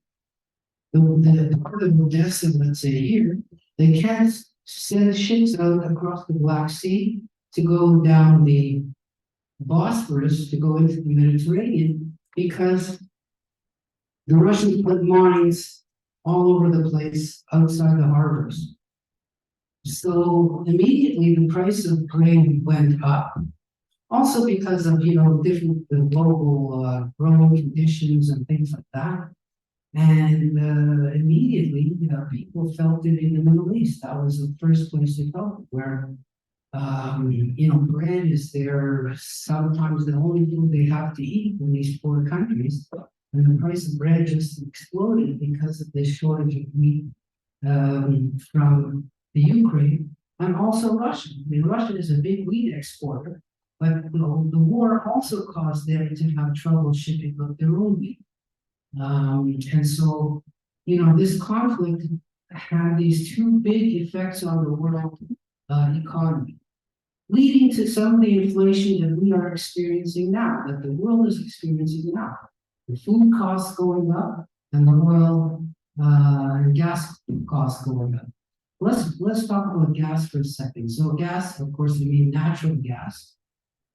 Speaker 1: the part of Odessa, let's say here, they can't send ships out across the Black Sea to go down the Bosphorus to go into the Mediterranean because the Russians put mines all over the place outside the harbors. So immediately the price of grain went up. Also because of different global growing conditions and things like that. And immediately people felt it in the Middle East. That was the first place they felt it, where bread is there sometimes the only food they have to eat in these poor countries. And the price of bread just exploded because of this shortage of wheat from the Ukraine and also Russia. I mean, Russia is a big wheat exporter, but the war also caused them to have trouble shipping out their own wheat. And so, this conflict had these two big effects on the world economy, leading to some of the inflation that we are experiencing now, that the world is experiencing now. The food costs going up and the oil and gas costs going up. Let's talk about gas for a second. So gas, of course, we mean natural gas.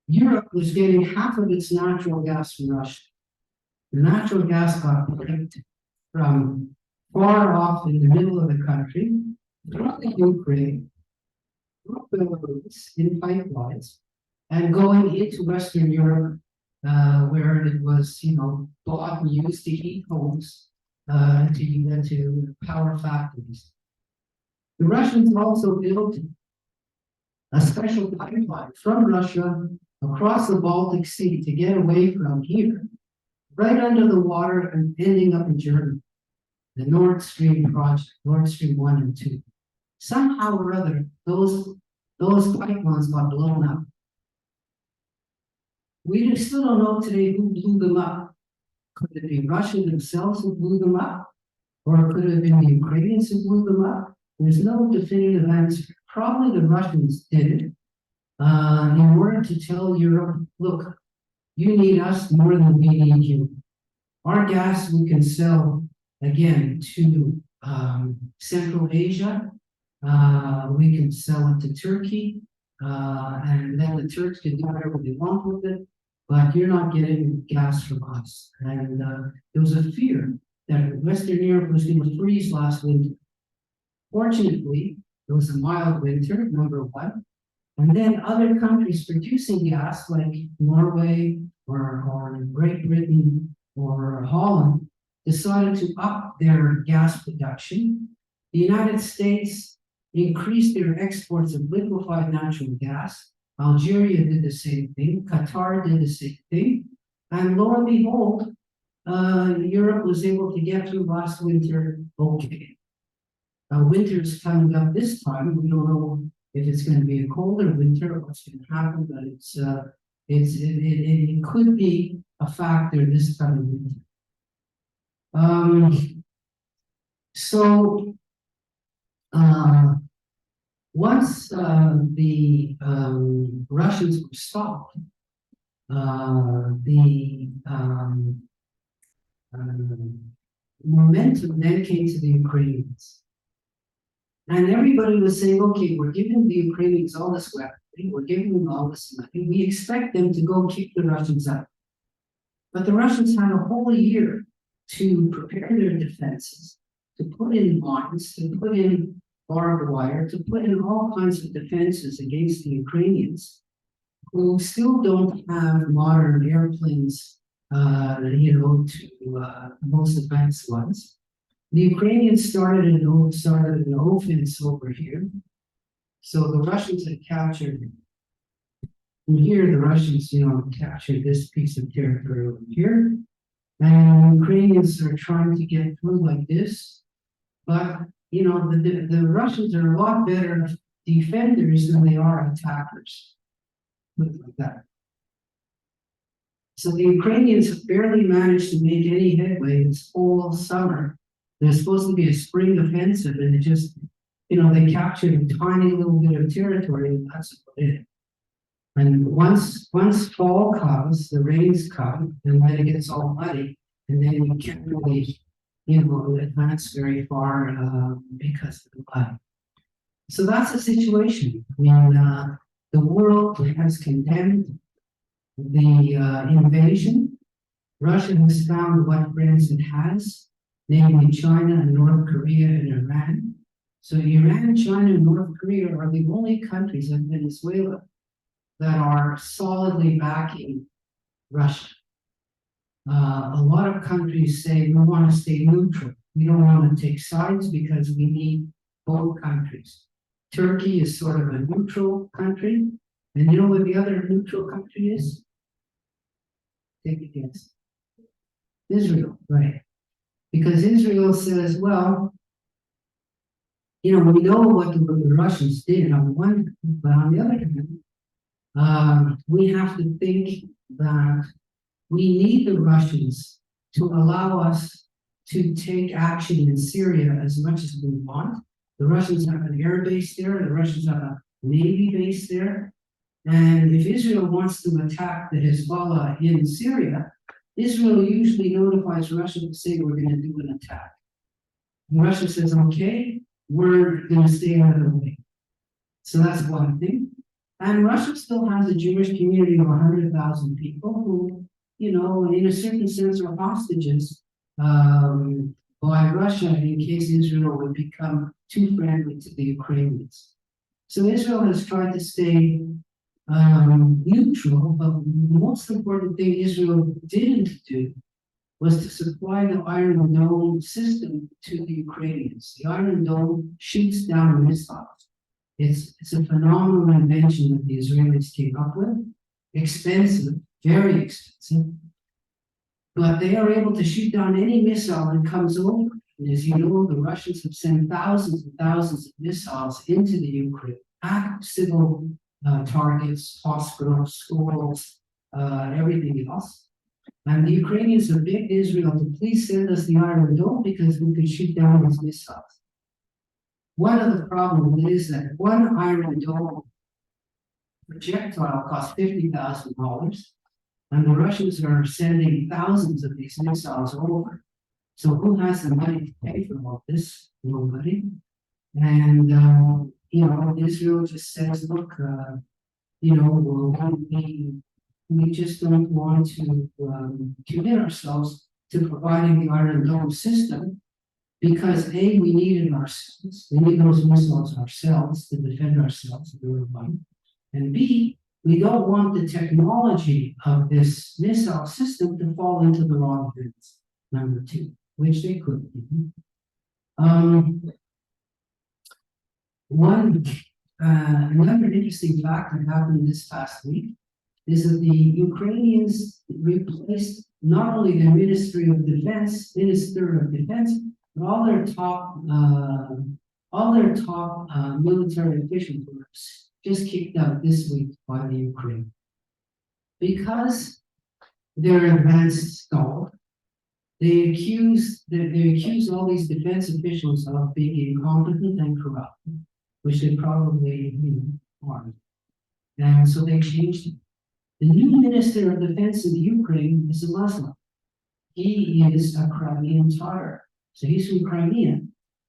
Speaker 1: Europe was getting half of its natural gas from Russia. The natural gas got piped from far off in the middle of the country, through the Ukraine, through Belarus in pipelines, and going into Western Europe, where it was, bought and used to heat homes, to power factories. The Russians also built a special pipeline from Russia across the Baltic Sea to get away from here, right under the water and ending up in Germany. The Nord Stream project, Nord Stream 1 and 2. Somehow or other, those pipelines got blown up. We still don't know today who blew them up. Could it be Russia themselves who blew them up? Or could it have been the Ukrainians who blew them up? There's no definitive answer. Probably the Russians did it in order to tell Europe, look, you need us more than we need you. Our gas we can sell again, to Central Asia. We can sell it to Turkey, and then the Turks can do whatever they want with it, but you're not getting gas from us. And there was a fear that Western Europe was going to freeze last winter. Fortunately, it was a mild winter, number one. And then other countries producing gas, like Norway or Great Britain or Holland, decided to up their gas production. The United States increased their exports of liquefied natural gas. Algeria did the same thing. Qatar did the same thing. And lo and behold, Europe was able to get through last winter okay. Winter's coming up this time. We don't know if it's going to be a colder winter or what's going to happen, but it could be a factor this coming winter. So once the Russians were stopped, the momentum then came to the Ukrainians. And everybody was saying, okay, we're giving the Ukrainians all this weaponry, we're giving them all this money, we expect them to go kick the Russians out. But the Russians had a whole year to prepare their defenses, to put in mines, to put in barbed wire, to put in all kinds of defenses against the Ukrainians, who still don't have modern airplanes, to most advanced ones. The Ukrainians started an offense over here. So the Russians had captured, and here the Russians, captured this piece of territory over here. And Ukrainians are trying to get through like this. But, the Russians are a lot better defenders than they are attackers. Like that. So the Ukrainians have barely managed to make any headway this whole summer. There's supposed to be a spring offensive, and it just, they captured a tiny little bit of territory, and that's about it. And once fall comes, the rains come, and then it gets all muddy, and then you can't really, advance very far because of the mud. So that's the situation. The world has condemned the invasion. Russia has found what friends it has, namely China and North Korea and Iran. So Iran, China, and North Korea are the only countries, and Venezuela, that are solidly backing Russia. A lot of countries say we want to stay neutral. We don't want to take sides because we need both countries. Turkey is sort of a neutral country. And you know what the other neutral country is? Take a guess. Israel, right? Because Israel says, well, we know what the Russians did on one hand, but on the other hand, we have to think that we need the Russians to allow us to take action in Syria as much as we want. The Russians have an air base there, the Russians have a navy base there. And if Israel wants to attack the Hezbollah in Syria, Israel usually notifies Russia to say we're going to do an attack. And Russia says, okay, we're going to stay out of the way. So that's one thing. And Russia still has a Jewish community of 100,000 people who, in a certain sense are hostages by Russia in case Israel would become too friendly to the Ukrainians. So Israel has tried to stay neutral, but the most important thing Israel didn't do was to supply the Iron Dome system to the Ukrainians. The Iron Dome shoots down missiles. It's a phenomenal invention that the Israelis came up with. Expensive, very expensive. But they are able to shoot down any missile that comes over. And as you know, the Russians have sent thousands and thousands of missiles into the Ukraine, at civil targets, hospitals, schools, everything else. And the Ukrainians have begged Israel to please send us the Iron Dome because we could shoot down these missiles. One of the problems is that one Iron Dome projectile costs $50,000, and the Russians are sending thousands of these missiles over. So who has the money to pay for all this? Nobody. And, you know, Israel just says, look, well, we just don't want to, commit ourselves to providing the Iron Dome system. Because A, we need it ourselves, we need those missiles ourselves to defend ourselves, number one. And B, we don't want the technology of this missile system to fall into the wrong hands, number two, which they could. Another interesting fact that happened this past week is that the Ukrainians replaced not only their Minister of Defense, but all their top military official groups just kicked out this week by the Ukraine. Because their advance stalled, they accused all these defense officials of being incompetent and corrupt, which they probably are. And so they changed it. The new Minister of Defense of the Ukraine is a Muslim. He is a Crimean Tatar. So he's from Crimea,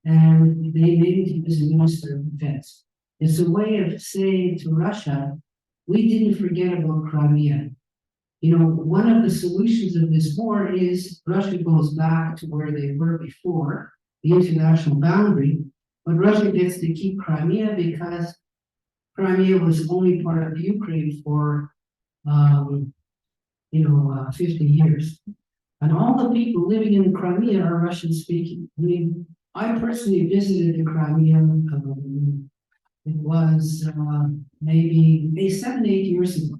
Speaker 1: and they made him as a Minister of Defense. It's a way of saying to Russia, we didn't forget about Crimea. You know, one of the solutions of this war is Russia goes back to where they were before, the international boundary, but Russia gets to keep Crimea because Crimea was only part of the Ukraine for 50 years. And all the people living in the Crimea are Russian speaking. I mean, I personally visited the Crimea, it was maybe 7, 8 years ago.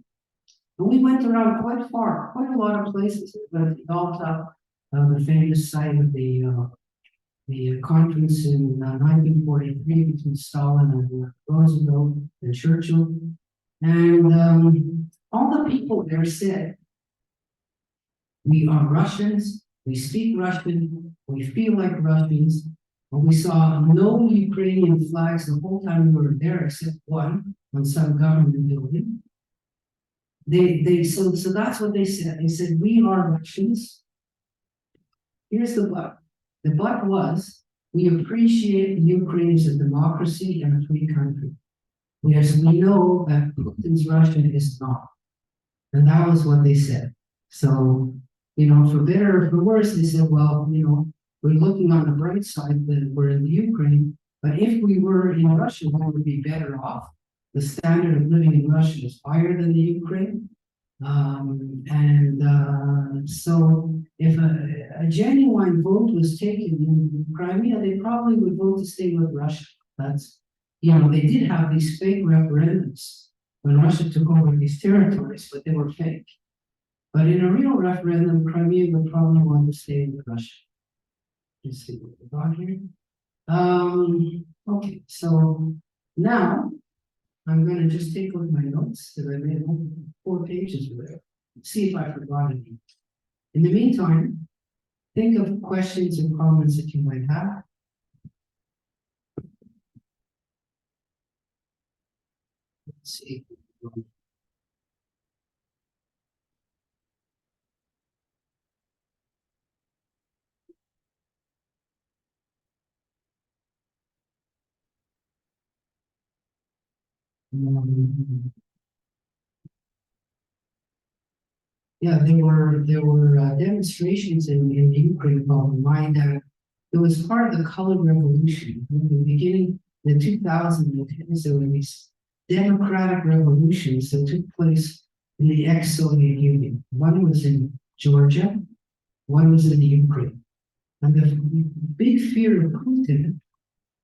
Speaker 1: And we went around quite far, quite a lot of places, but Yalta, the famous site of the conference in 1943 between Stalin and Roosevelt and Churchill. And all the people there said, we are Russians, we speak Russian, we feel like Russians, but we saw no Ukrainian flags the whole time we were there, except one on some government building. So that's what they said. They said, we are Russians. Here's the but. The but was, we appreciate Ukraine as a democracy and a free country. Whereas we know that Putin's Russia is not. And that was what they said. So, for better or for worse, they said, well, we're looking on the bright side that we're in the Ukraine, but if we were in Russia, we would be better off. The standard of living in Russia is higher than the Ukraine. So if a genuine vote was taken in Crimea, they probably would vote to stay with Russia. That's, they did have these fake referendums when Russia took over these territories, but they were fake. But in a real referendum, Crimea would probably want to stay with Russia. Let's see what we got here. Okay, so now I'm going to just take a look at my notes that I made 4 pages of it. See if I forgot anything. In the meantime, think of questions and comments that you might have. Let's see. Yeah, there were demonstrations in Ukraine called Maidan. It was part of the color revolution. In the beginning, in 2010s, there were these democratic revolutions that took place in the ex-Soviet Union. One was in Georgia, one was in the Ukraine. And the big fear of Putin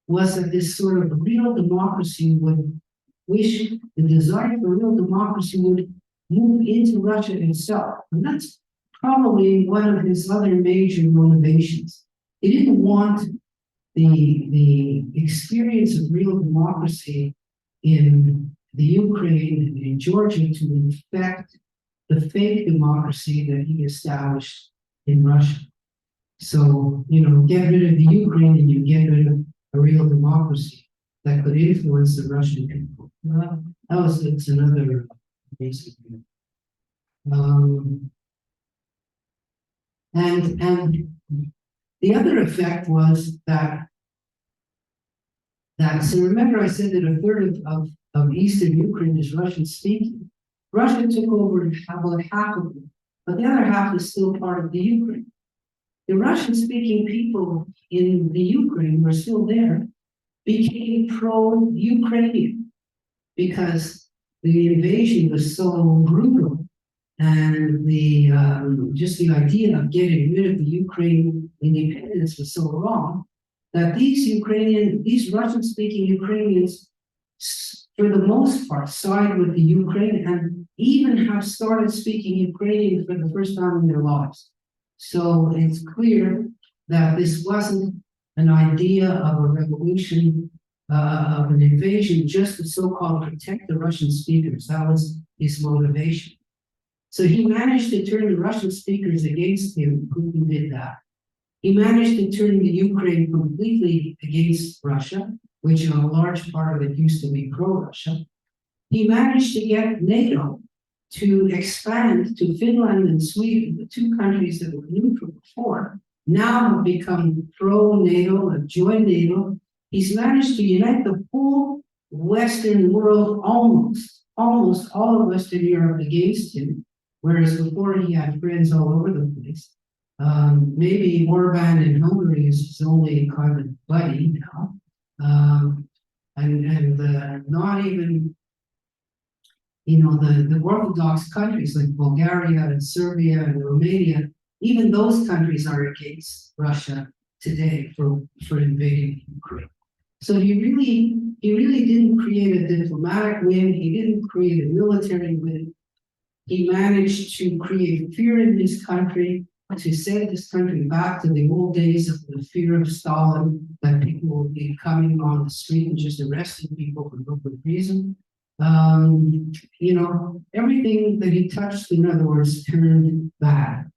Speaker 1: was that this sort of real democracy would the desire for real democracy would move into Russia itself. And that's probably one of his other major motivations. He didn't want the experience of real democracy in the Ukraine and in Georgia to infect the fake democracy that he established in Russia. So, get rid of the Ukraine and you get rid of a real democracy that could influence the Russian people. It's another basic thing. And The other effect was that so remember I said that a third of eastern Ukraine is Russian speaking. Russia took over about half of it, but the other half is still part of the Ukraine. The Russian speaking people in the Ukraine were still there, became pro-Ukrainian because the invasion was so brutal and the just the idea of getting rid of the Ukraine independence was so wrong that these Russian-speaking Ukrainians, for the most part, side with the Ukraine and even have started speaking Ukrainian for the first time in their lives. So it's clear that this wasn't an idea of a revolution, of an invasion, just to so-called protect the Russian speakers. That was his motivation. So he managed to turn the Russian speakers against him. Putin did that. He managed to turn the Ukraine completely against Russia, which a large part of it used to be pro-Russia. He managed to get NATO to expand to Finland and Sweden, the two countries that were neutral before, now have become pro-NATO, have joined NATO. He's managed to unite the whole Western world, almost all of Western Europe against him, whereas before he had friends all over the place. Maybe Orban in Hungary is his only kind of buddy now. Not even, the Orthodox countries like Bulgaria and Serbia and Romania, even those countries are against Russia today for invading Ukraine. So he really didn't create a diplomatic win. He didn't create a military win. He managed to create fear in his country, to send this country back to the old days of the fear of Stalin, that people would be coming on the street and just arresting people for no good reason. Everything that he touched, in other words, turned bad.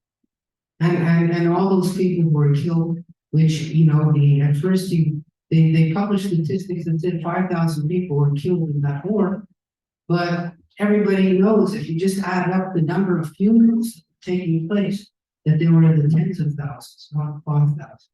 Speaker 1: And all those people were killed, which, at first they published statistics that said 5,000 people were killed in that war. But everybody knows if you just add up the number of funerals taking place, that they were in the tens of thousands, not 5,000.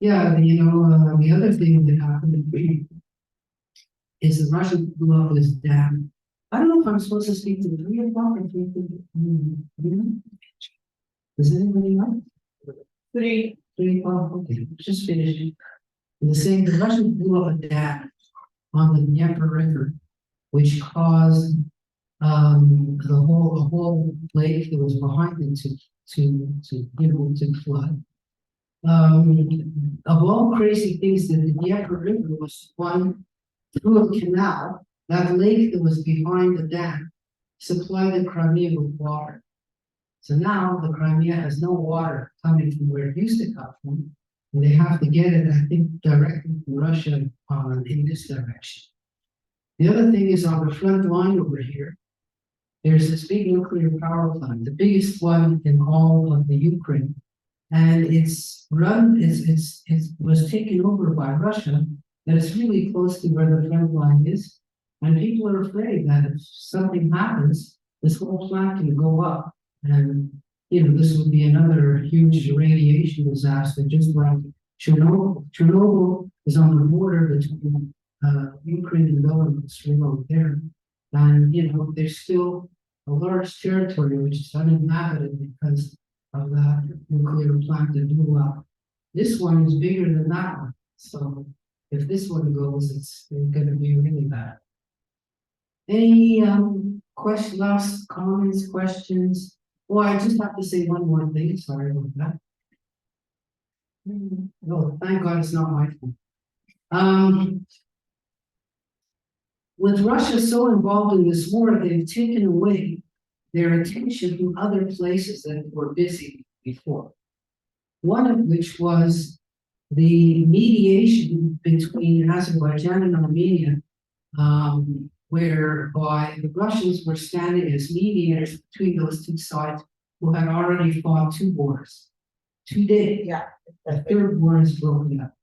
Speaker 1: Yeah, the other thing that happened is the Russian blew up this dam. I don't know if I'm supposed to speak to 3 o'clock or 3:50. Does anybody know? 3 o'clock, okay, just finishing. The Russians blew up a dam on the Dnieper River, which caused a whole lake that was behind it to flood. Of all crazy things, that the Dnieper River was one through a canal. That lake that was behind the dam supplied the Crimea with water. So now the Crimea has no water coming from where it used to come from, and they have to get it, I think, directly from Russia in this direction. The other thing is on the front line over here, there's this big nuclear power plant, the biggest one in all of the Ukraine. And it was taken over by Russia, that it's really close to where the front line is. And people are afraid that if something happens, this whole plant can go up. And, this would be another huge radiation disaster, just like Chernobyl. Chernobyl is on the border between Ukraine and Belarus, right over there. And, there's still a large territory which is uninhabited because of that nuclear plant that blew up. This one is bigger than that one. So if this one goes, it's going to be really bad. Any last comments, questions? Well, I just have to say one more thing. Sorry about that. Oh, thank God it's not my fault. With Russia so involved in this war, they've taken away their attention from other places that were busy before. One of which was the mediation between Azerbaijan and Armenia whereby the Russians were standing as mediators between those two sides who had already fought two wars. Today,
Speaker 3: Yeah.
Speaker 1: the third war is broken up.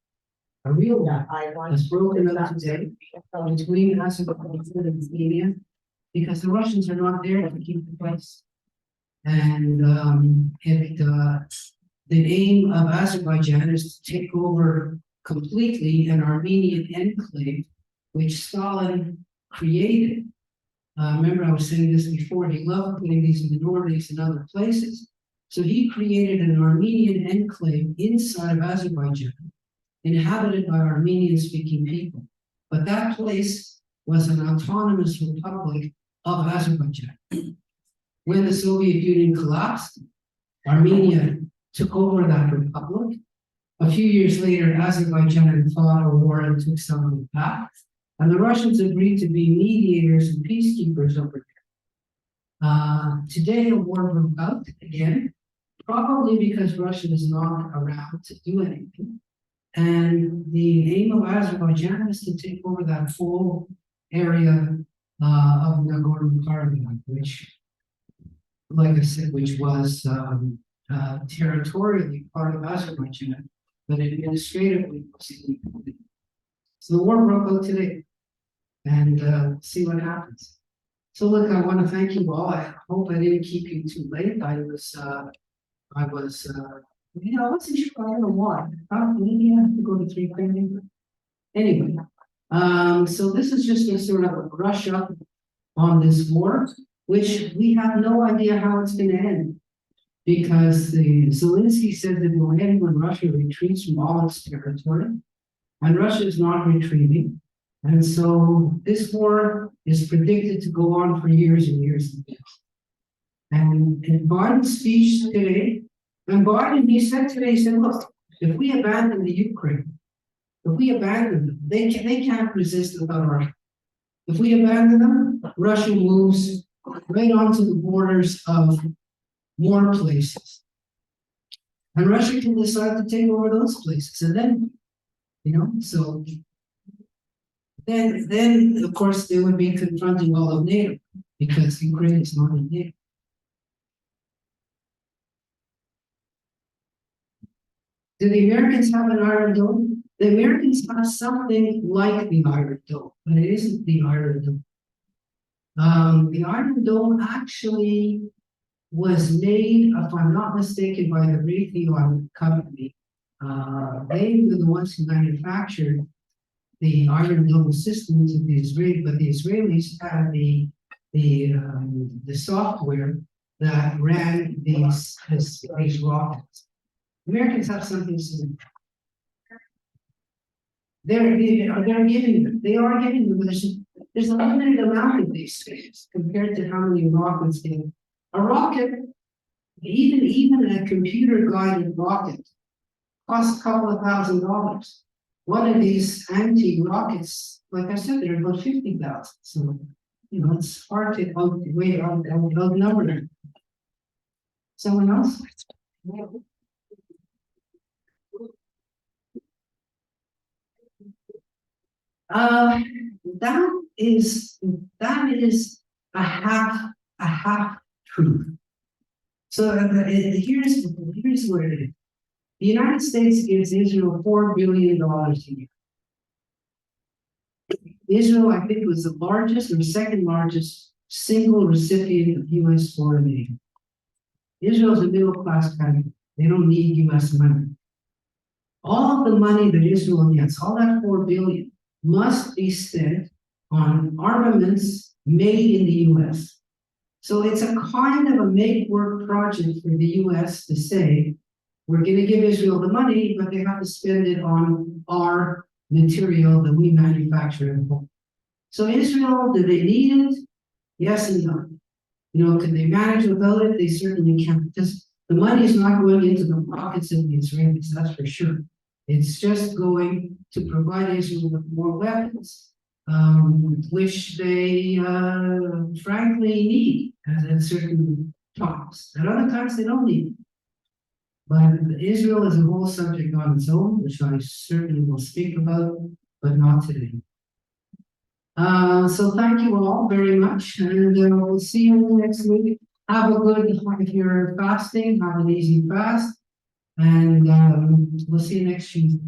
Speaker 1: A real war
Speaker 3: I want.
Speaker 1: is broken up today between Azerbaijan and Armenia because the Russians are not there to keep the peace. And the aim of Azerbaijan is to take over completely an Armenian enclave, which Stalin created. Remember, I was saying this before, he loved putting these minorities in other places. So he created an Armenian enclave inside of Azerbaijan, inhabited by Armenian-speaking people. But that place was an autonomous republic of Azerbaijan. When the Soviet Union collapsed, Armenia took over that republic. A few years later, Azerbaijan fought a war and took some of it back. And the Russians agreed to be mediators and peacekeepers over there. Today, a war broke out again, probably because Russia is not around to do anything. And the aim of Azerbaijan is to take over that full area of Nagorno-Karabakh, which, like I said, which was territorially part of Azerbaijan, but administratively was independent. So the war broke out today, and see what happens. So look, I want to thank you all. I hope I didn't keep you too late. I wasn't sure. I don't know why. Maybe I have to go to 3:30. Anyway, so this is just a sort of a brush up on this war, which we have no idea how it's going to end, because the Zelensky said it will end when Russia retreats from all its territory, and Russia is not retreating, and so this war is predicted to go on for years and years and years. And in Biden's speech today, and Biden, he said today, he said, look, if we abandon the Ukraine, if we abandon them, they can't resist without Russia. If we abandon them, Russia moves right onto the borders of more places. And Russia can decide to take over those places. And then, so then of course they would be confronting all of NATO, because Ukraine is not in NATO. Do the Americans have an Iron Dome? The Americans have something like the Iron Dome, but it isn't the Iron Dome. The Iron Dome actually was made, if I'm not mistaken, by the Raytheon company. They were the ones who manufactured the Iron Dome systems of the Israelis, but the Israelis had the software that ran these rockets. Americans have something similar. They're giving them. They are giving them. There's a limited amount of these things compared to how many rockets they. A rocket, even a computer-guided rocket, costs a couple of $1,000. One of these anti-rockets, like I said, they're about 50,000. So it's hard to outnumber them. Someone else? That is a half truth. So here's what it is. The United States gives Israel $4 billion a year. Israel, I think, was the largest or second largest single recipient of U.S. foreign aid. Israel is a middle-class country. They don't need U.S. money. All of the money that Israel gets, all that $4 billion, must be spent on armaments made in the U.S. So it's a kind of a make-work project for the U.S. to say, we're going to give Israel the money, but they have to spend it on our material that we manufacture at home. So Israel, do they need it? Yes and no. Can they manage without it? They certainly can, because the money is not going into the pockets of the Israelis, that's for sure. It's just going to provide Israel with more weapons, which they frankly need at certain times. At other times, they don't need it. But Israel is a whole subject on its own, which I certainly will speak about, but not today. So thank you all very much, and we'll see you next week. Have a good, if you're fasting, have an easy fast. And we'll see you next Tuesday.